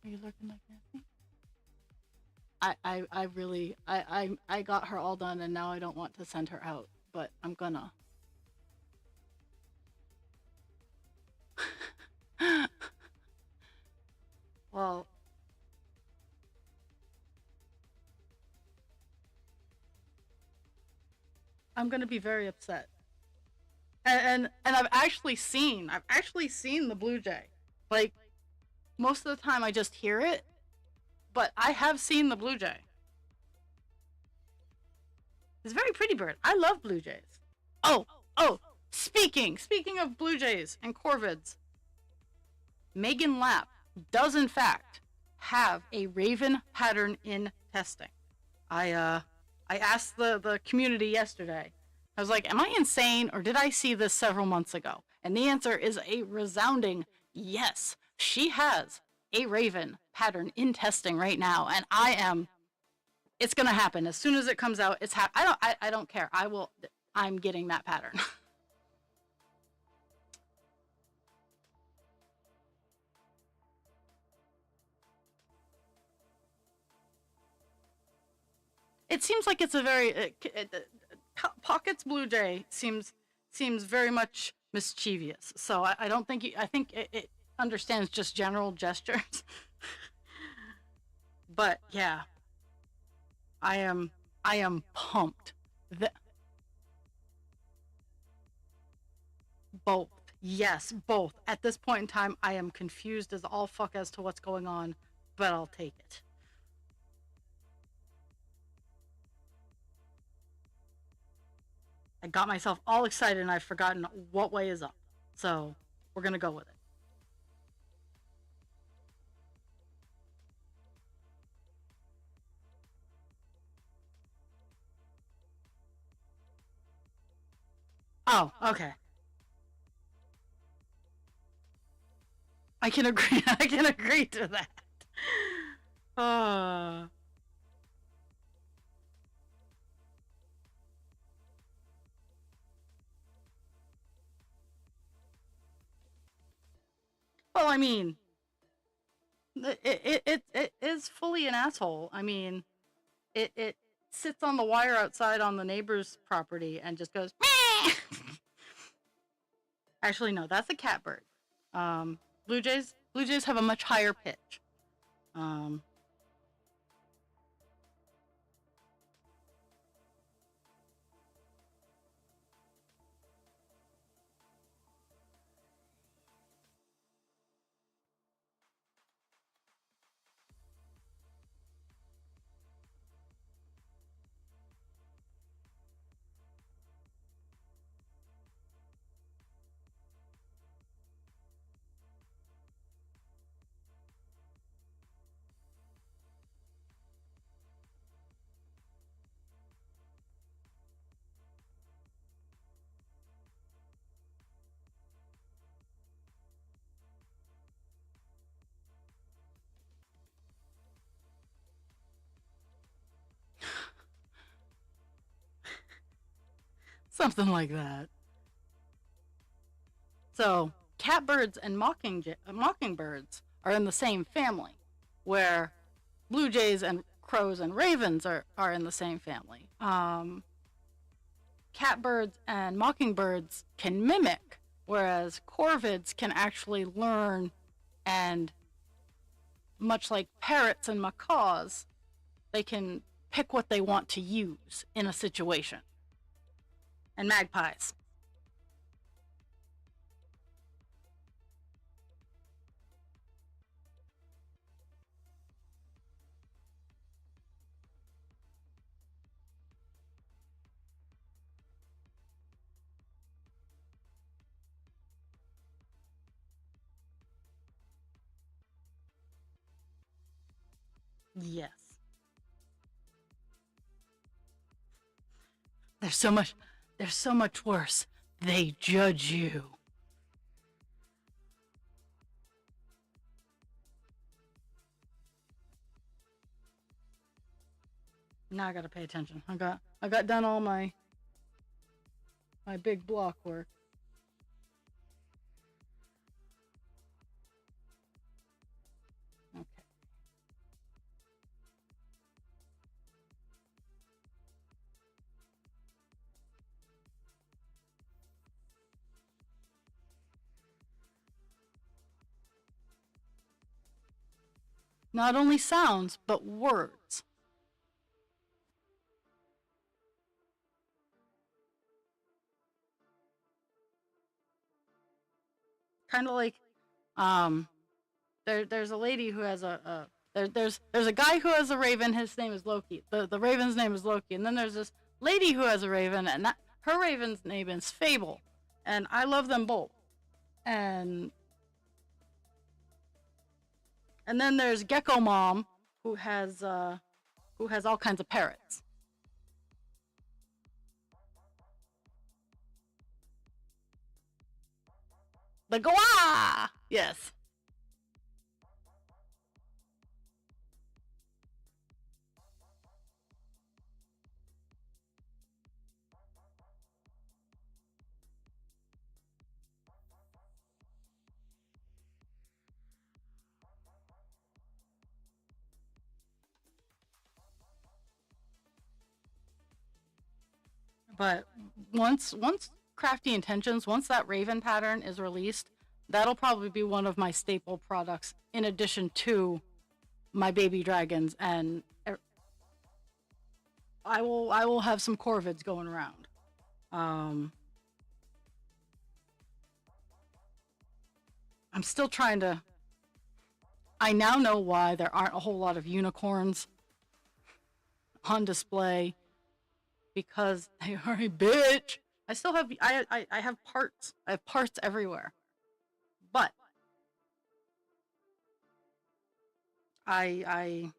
Are you lurking like Nessie? I really I got her all done, and now I don't want to send her out, but I'm gonna. Well, I'm gonna be very upset. And I've actually seen the blue jay. Like, most of the time I just hear it, but I have seen the blue jay. It's a very pretty bird. I love blue jays. Oh, oh, speaking of blue jays and corvids, Megan Lapp does in fact have a raven pattern in testing. I asked the community yesterday. I was like, am I insane, or did I see this several months ago? And the answer is a resounding yes. She has a raven pattern in testing right now, and it's gonna happen as soon as it comes out. I don't care. I'm getting that pattern. It seems like it's a very Pocket's blue jay seems very much mischievous. So I don't think I think it understands just general gestures. But yeah, I am pumped. The, both. Yes, both. At this point in time, I am confused as all fuck as to what's going on, but I'll take it. I got myself all excited and I've forgotten what way is up. So we're gonna go with it. Oh, okay. I can agree. I can agree to that. Uh, well, I mean, it is fully an asshole. I mean, it sits on the wire outside on the neighbor's property and just goes. Meh! Actually, no, that's a catbird. Blue jays have a much higher pitch. Um, something like that. So catbirds and mockingbirds are in the same family, where blue jays and crows and ravens are in the same family. Catbirds and mockingbirds can mimic, whereas corvids can actually learn and, much like parrots and macaws, they can pick what they want to use in a situation. And magpies. Yes. There's so much. There's so much worse. They judge you. Now I gotta pay attention. I got done all my big block work. Okay. Not only sounds, but words. Kind of like, um, there's a lady who has there's a guy who has a raven. His name is Loki. The raven's name is Loki, and then there's this lady who has a raven, and her raven's name is Fable, and I love them both. And and then there's Gecko Mom, who has all kinds of parrots. The Gwa! Yes. But once Crafty Intentions, once that Raven pattern is released, that'll probably be one of my staple products in addition to my baby dragons, and I will have some corvids going around. Um I'm still trying to. I now know why there aren't a whole lot of unicorns on display, because they are a bitch. I still have I have parts. I have parts everywhere. But I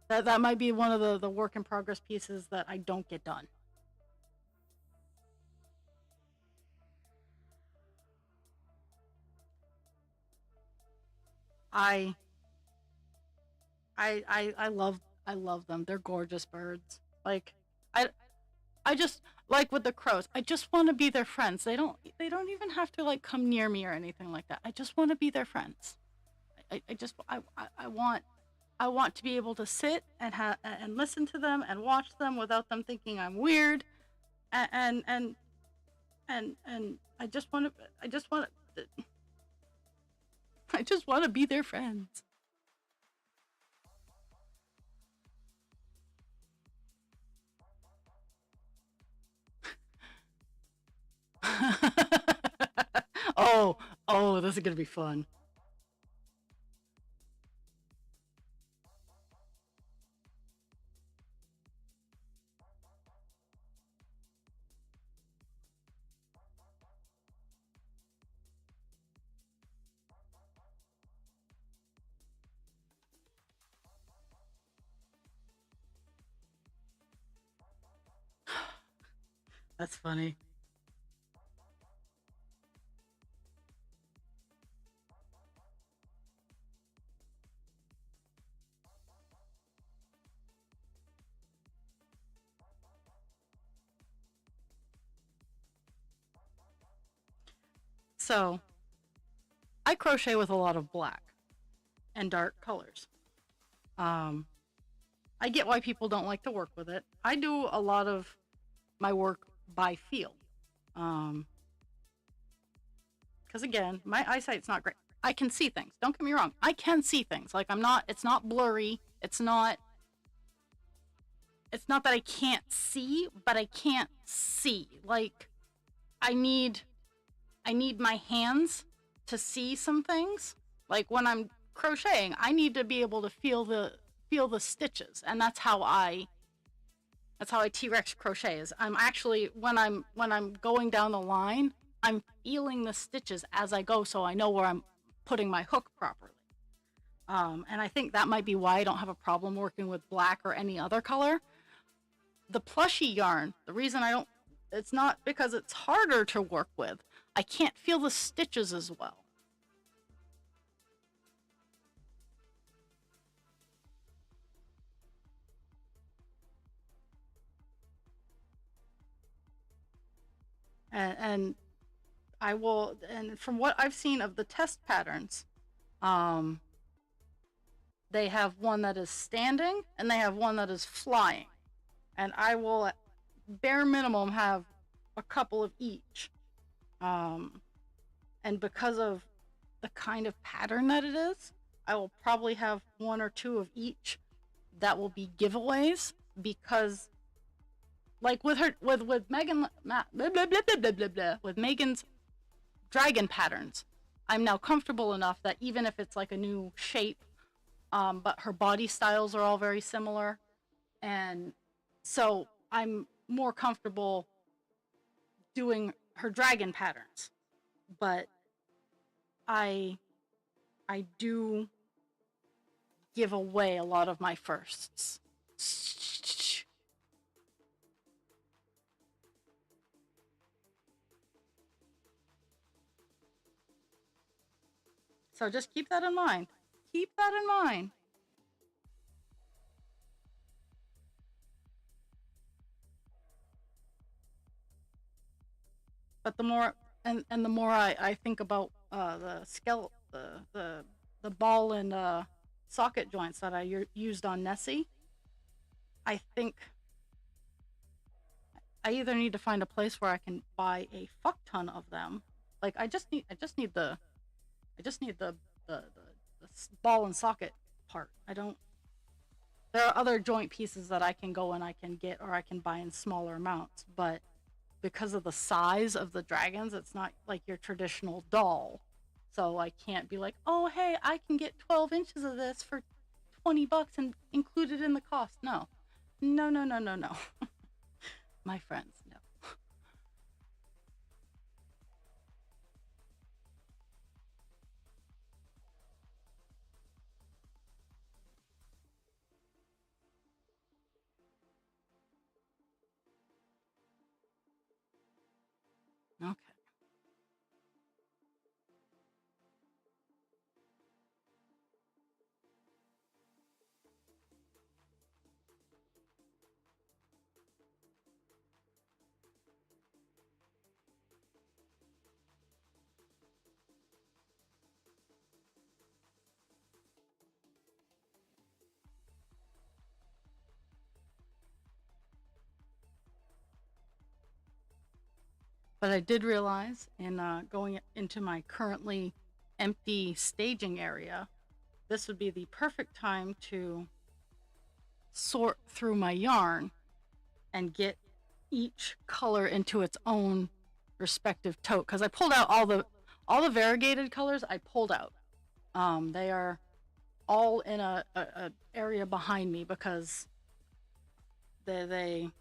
that might be one of the work in progress pieces that I don't get done. I I love them. They're gorgeous birds. Like I I just like with the crows. I just want to be their friends. They don't even have to like come near me or anything like that. I just want to be their friends. I just I want to be able to sit and listen to them and watch them without them thinking I'm weird, and and and I just want to I just want to be their friends. Oh, oh, this is gonna be fun. That's funny. So I crochet with a lot of black and dark colors. Um, I get why people don't like to work with it. I do a lot of my work by feel. Um, because again, my eyesight's not great. I can see things. Don't get me wrong. I can see things. Like I'm not. It's not blurry. It's not. It's not that I can't see, but I can't see. Like I need. I need my hands to see some things. Like when I'm crocheting, I need to be able to feel the stitches, and that's how I T-Rex crochet. Is I'm actually when I'm going down the line, I'm feeling the stitches as I go, so I know where I'm putting my hook properly. And I think that might be why I don't have a problem working with black or any other color. The plushy yarn, the reason I don't, it's not because it's harder to work with. I can't feel the stitches as well. And I will, and from what I've seen of the test patterns, um, they have one that is standing and they have one that is flying. And I will, at bare minimum, have a couple of each. Um, and because of the kind of pattern that it is, I will probably have one or two of each that will be giveaways, because like with her with Megan blah, blah, blah, blah, blah, blah, blah, with Megan's dragon patterns, I'm now comfortable enough that even if it's like a new shape, but her body styles are all very similar, and so I'm more comfortable doing her dragon patterns. But I I do give away a lot of my firsts. So just keep that in mind. Keep that in mind. But the more and the more I think about the skeleton, the ball and socket joints that I used on Nessie, I think I either need to find a place where I can buy a fuck ton of them. Like I just need the ball and socket part. I don't. There are other joint pieces that I can go and I can get, or I can buy in smaller amounts. But because of the size of the dragons, it's not like your traditional doll. So I can't be like, oh, hey, I can get 12 inches of this for $20 and include it in the cost. No. No, no, no, no, no. My friends, no. Okay. But I did realize in going into my currently empty staging area, this would be the perfect time to sort through my yarn and get each color into its own respective tote. Because I pulled out all the variegated colors. I pulled out. They are all in a area behind me because they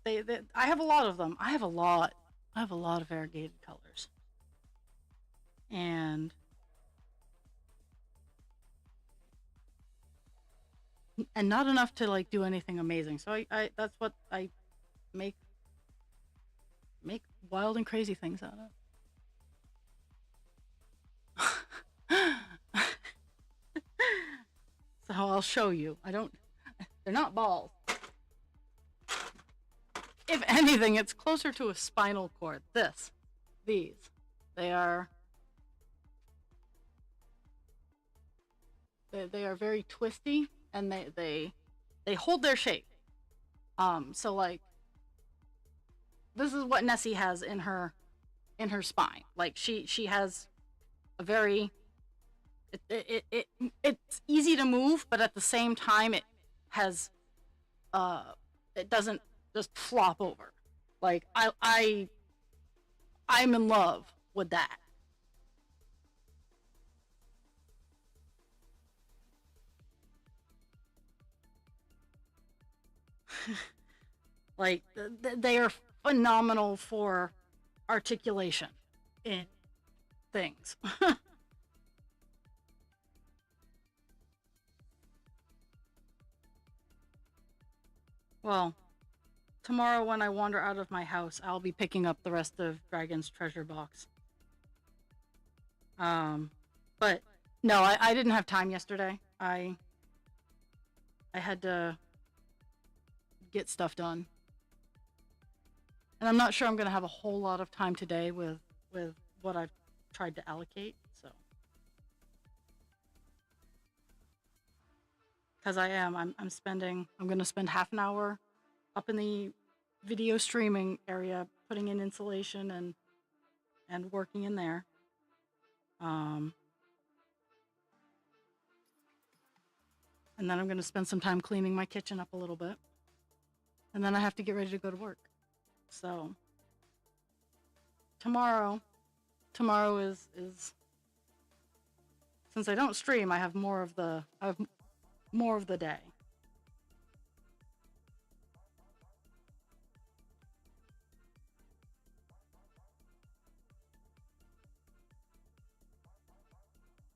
I have a lot of them. I have a lot of variegated colors, and not enough to like do anything amazing. So I that's what I make wild and crazy things out of. So I'll show you. They're not balls. If anything, it's closer to a spinal cord. These, they are very twisty, and they hold their shape. So like this is what Nessie has in her spine. Like she has a very it's easy to move, but at the same time it has it doesn't just flop over. Like I'm in love with that. Like they are phenomenal for articulation in things. Well, tomorrow when I wander out of my house, I'll be picking up the rest of Dragon's treasure box. But no, I didn't have time yesterday. I had to get stuff done. And I'm not sure I'm going to have a whole lot of time today with what I've tried to allocate, so. Because I'm going to spend half an hour up in the video streaming area, putting in insulation and working in there. And then I'm going to spend some time cleaning my kitchen up a little bit. And then I have to get ready to go to work. So tomorrow is since I don't stream, I have more of the day.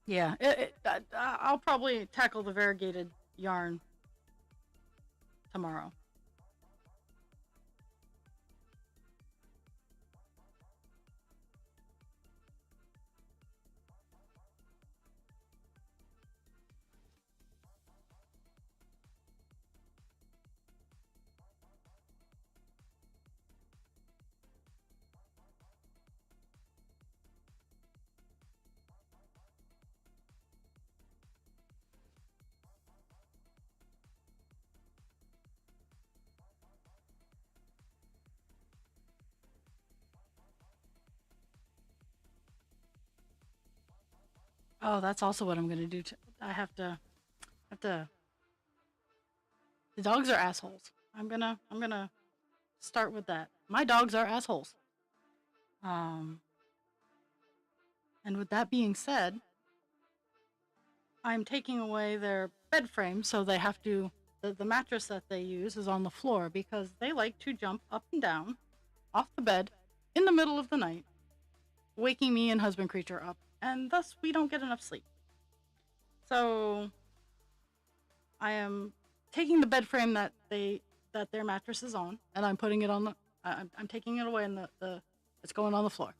Yeah, I'll probably tackle the variegated yarn tomorrow. Oh, that's also what I'm gonna do. I have to. The dogs are assholes. I'm gonna start with that. My dogs are assholes. Um, and with that being said, I'm taking away their bed frame, so they have to. The mattress that they use is on the floor because they like to jump up and down off the bed in the middle of the night, waking me and husband creature up, and thus we don't get enough sleep. So I am taking the bed frame that their mattress is on, and I'm putting it on the. I'm taking it away, and the it's going on the floor.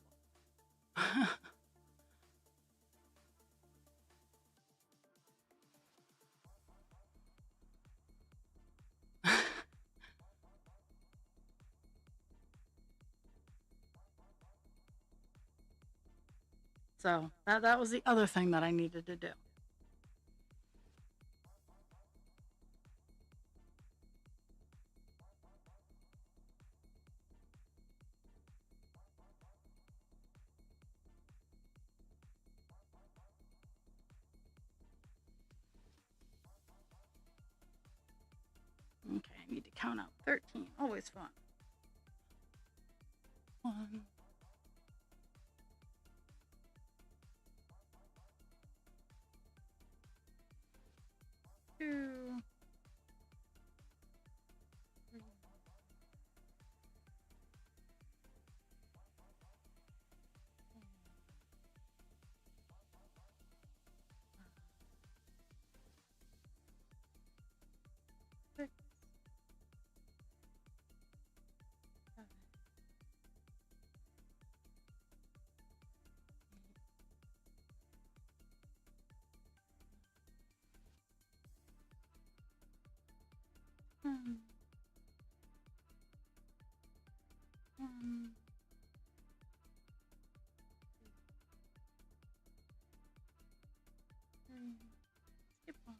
So that was the other thing that I needed to do. Okay, I need to count out 13. Always fun. 1, 2, 3, 6, 7, 8, 9, 10, 3, skip on.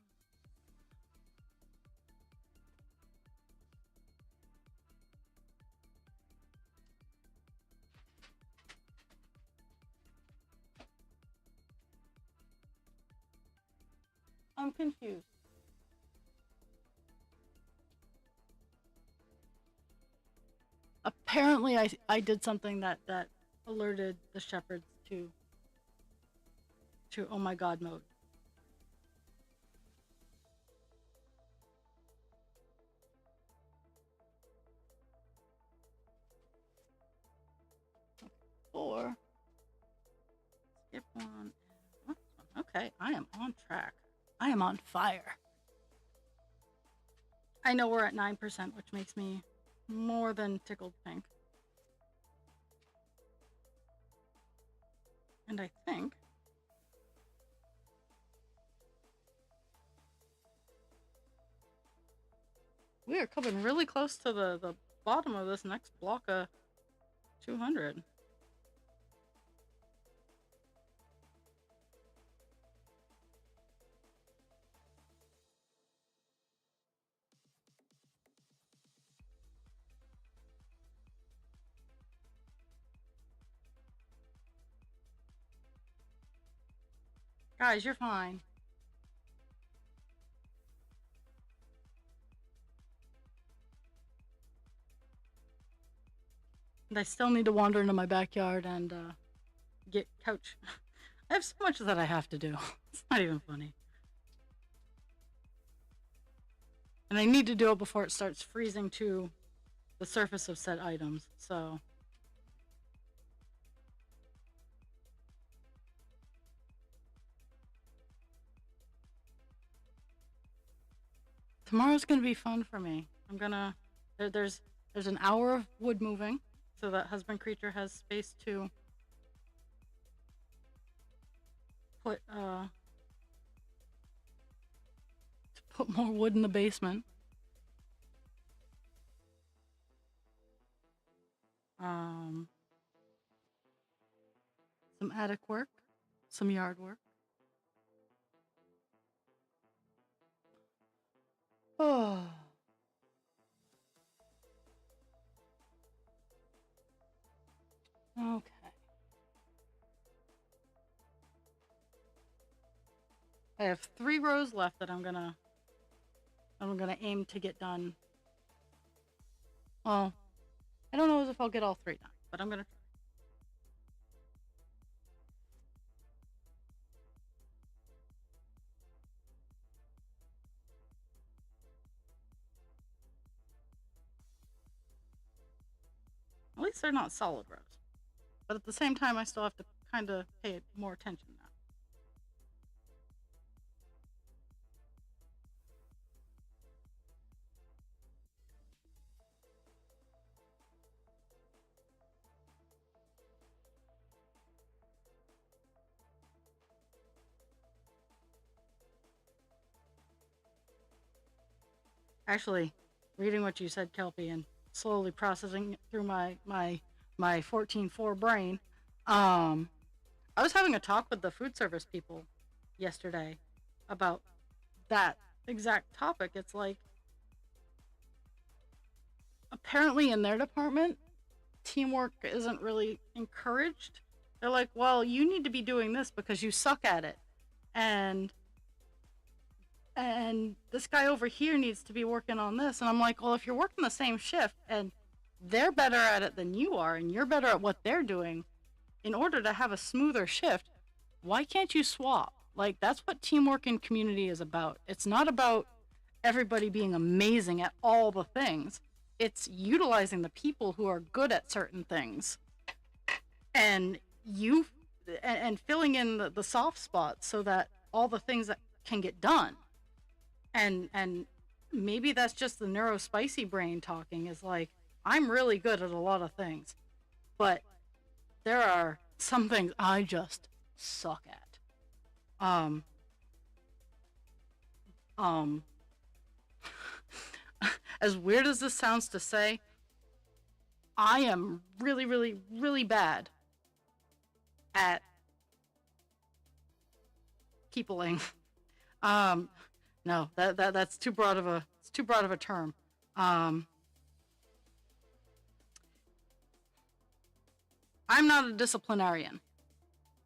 I'm confused. Apparently, I did something that alerted the shepherds to oh my god mode. Okay, 4. Skip one. Okay, I am on track. I am on fire. I know we're at 9%, which makes me more than tickled pink. And I think we are coming really close to the bottom of this next block of 200. Guys, you're fine. And I still need to wander into my backyard and get couch. I have so much that I have to do. It's not even funny. And I need to do it before it starts freezing to the surface of said items, so. Tomorrow's gonna be fun for me. There's an hour of wood moving, so that husband creature has space to put more wood in the basement. Some attic work, some yard work. Oh. Okay. I have 3 rows left that I'm gonna aim to get done. Well, if I'll get all 3 done, but I'm gonna try. At least they're not solid rows. But at the same time, I still have to kind of pay more attention now. Actually, reading what you said, Kelpie, and slowly processing it through my 14.4 brain, um, I was having a talk with the food service people yesterday about that exact topic. It's like, apparently in their department, teamwork isn't really encouraged. They're like, well, you need to be doing this because you suck at it. And this guy over here needs to be working on this. And I'm like, well, if you're working the same shift and they're better at it than you are and you're better at what they're doing, in order to have a smoother shift, why can't you swap? Like, that's what teamwork in community is about. It's not about everybody being amazing at all the things. It's utilizing the people who are good at certain things and filling in the soft spots so that all the things that can get done. And maybe that's just the neurospicy brain talking, is like, I'm really good at a lot of things, but there are some things I just suck at. Um as weird as this sounds to say, I am really, really, really bad at peopling. No, that's too broad of a term. I'm not a disciplinarian.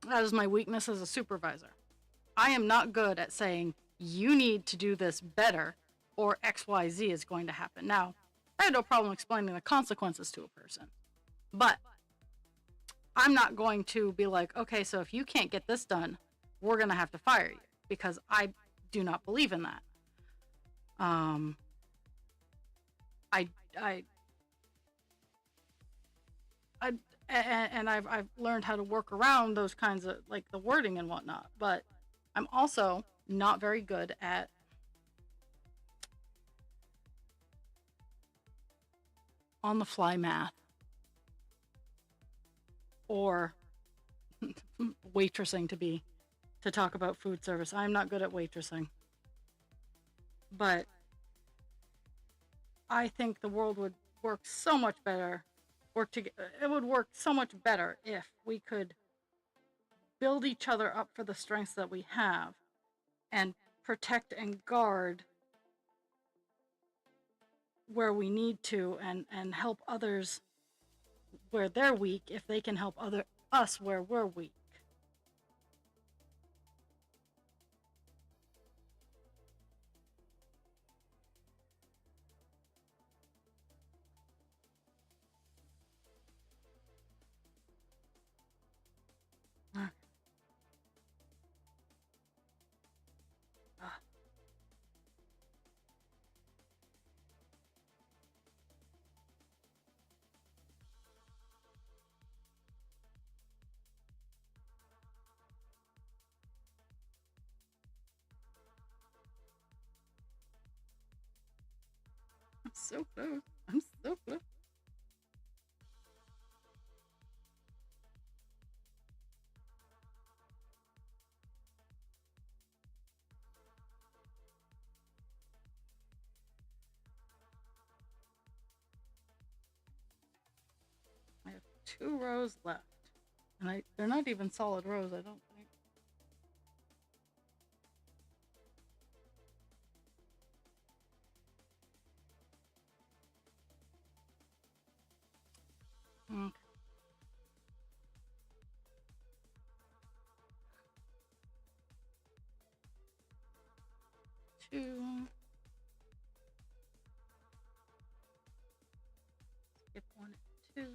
That is my weakness as a supervisor. I am not good at saying, you need to do this better or XYZ is going to happen. Now, I had no problem explaining the consequences to a person, but I'm not going to be like, okay, so if you can't get this done, we're going to have to fire you, because I do not believe in that. I've learned how to work around those kinds of, like, the wording and whatnot, but I'm also not very good at on the fly math or waitressing, to talk about food service. I'm not good at waitressing, but I think the world would work so much better. It would work so much better if we could build each other up for the strengths that we have and protect and guard where we need to, and help others where they're weak if they can help us where we're weak. I'm so close. I'm so close. I have 2 rows left, and they're not even solid rows, I don't think. Okay. 2. Skip 1 and too.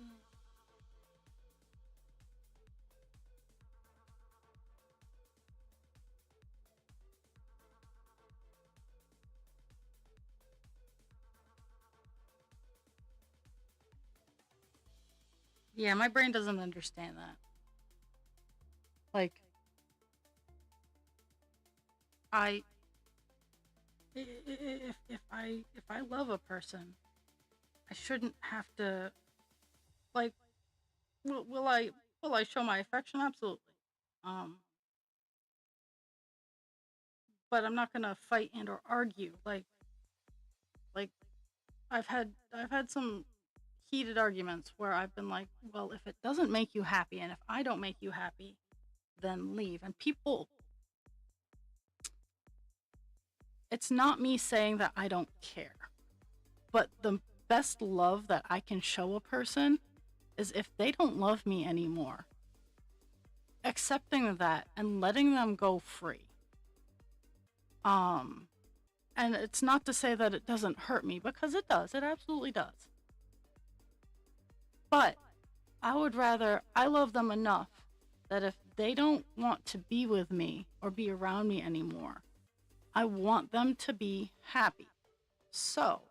Yeah, my brain doesn't understand that. Like, I if I love a person, I shouldn't have to like. Will I show my affection? Absolutely. Um, but I'm not gonna fight and or argue. Like I've had some heated arguments where I've been like, well, if it doesn't make you happy, and if I don't make you happy, then leave. And people, it's not me saying that I don't care, but the best love that I can show a person is if they don't love me anymore, accepting that and letting them go free. Um, and it's not to say that it doesn't hurt me, because it does. It absolutely does. But I love them enough that if they don't want to be with me or be around me anymore, I want them to be happy. So,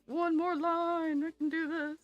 one more line, we can do this.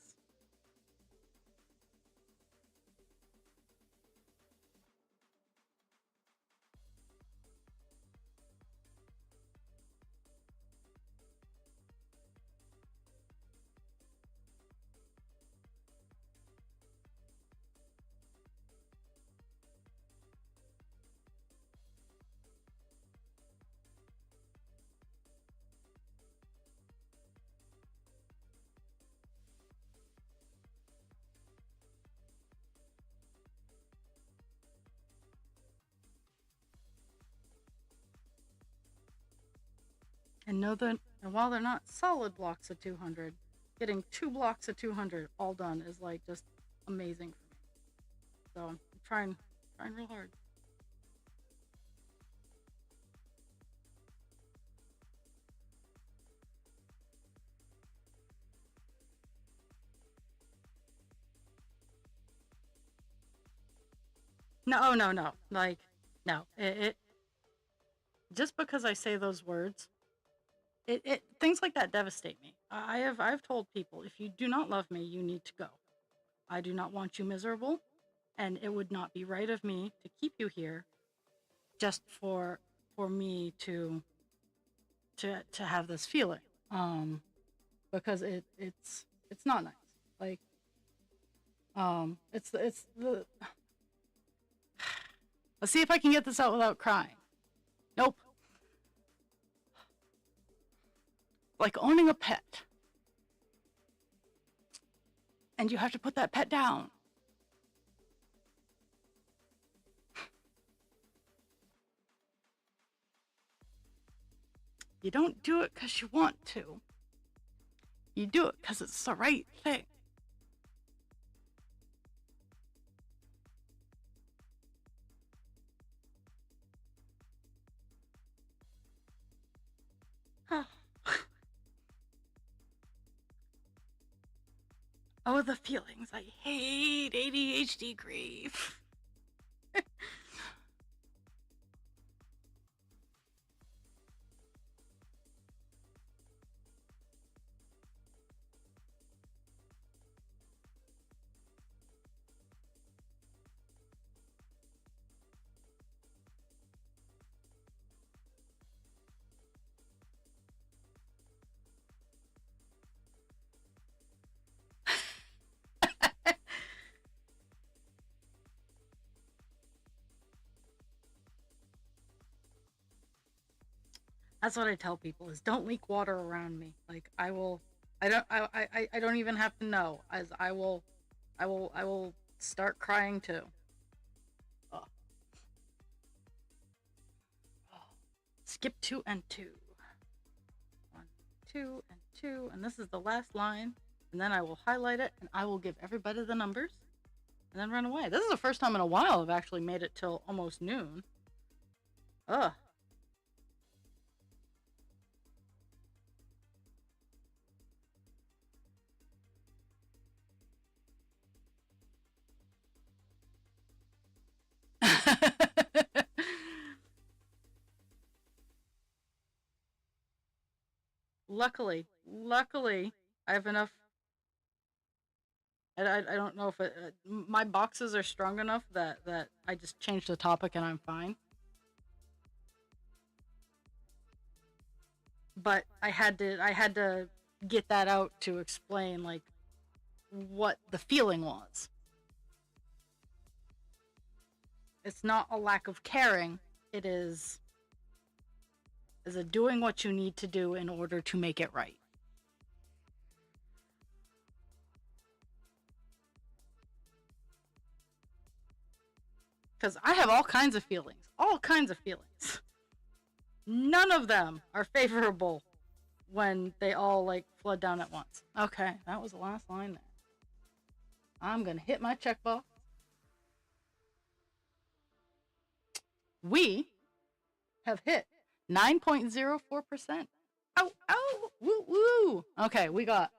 And know that, and while they're not solid blocks of 200, getting 2 blocks of 200 all done is like just amazing for me. So I'm trying real hard. No, oh, no, no. Like, no. It just because I say those words, it things like that devastate me. I've told people, if you do not love me, you need to go. I do not want you miserable, and it would not be right of me to keep you here just for me to have this feeling. Because it's not nice. Like, it's the let's see if I can get this out without crying. Nope. Like owning a pet, and you have to put that pet down. You don't do it because you want to. You do it because it's the right thing. Oh, the feelings. I hate ADHD grief. That's what I tell people is don't leak water around me. Like I will I don't even have to know. As I will start crying too. Oh. Skip 2 and 2. 1, 2, and 2, and this is the last line. And then I will highlight it and I will give everybody the numbers and then run away. This is the first time in a while I've actually made it till almost noon. Ugh. luckily, I have enough. I don't know if my boxes are strong enough that I just changed the topic and I'm fine. But I had to get that out to explain like what the feeling was. It's not a lack of caring. It is a doing what you need to do in order to make it right. Because I have all kinds of feelings. All kinds of feelings. None of them are favorable when they all like flood down at once. Okay, that was the last line there. I'm gonna hit my checkbox. We have hit 9.04%. Ow, ow, woo, woo. Okay, we got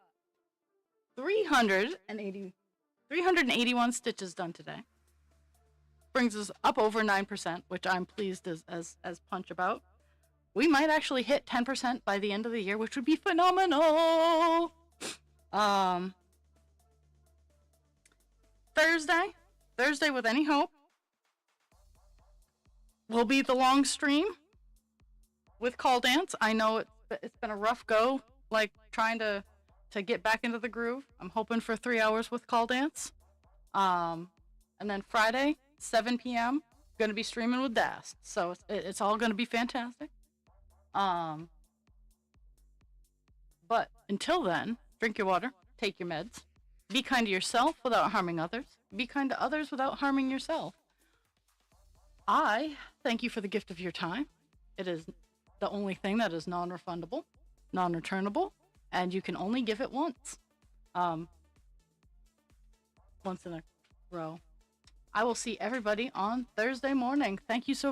381 stitches done today. Brings us up over 9%, which I'm pleased as punch about. We might actually hit 10% by the end of the year, which would be phenomenal. Thursday with any hope will be the long stream with call dance. I know it's been a rough go, like trying to get back into the groove. I'm hoping for 3 hours with call dance. And then Friday, 7 p.m. gonna be streaming with Dast. So it's all gonna be fantastic. But until then, drink your water, take your meds, be kind to yourself without harming others, be kind to others without harming yourself. I thank you for the gift of your time. It is the only thing that is non-refundable, non-returnable, and you can only give it once. Once in a row. I will see everybody on Thursday morning. Thank you so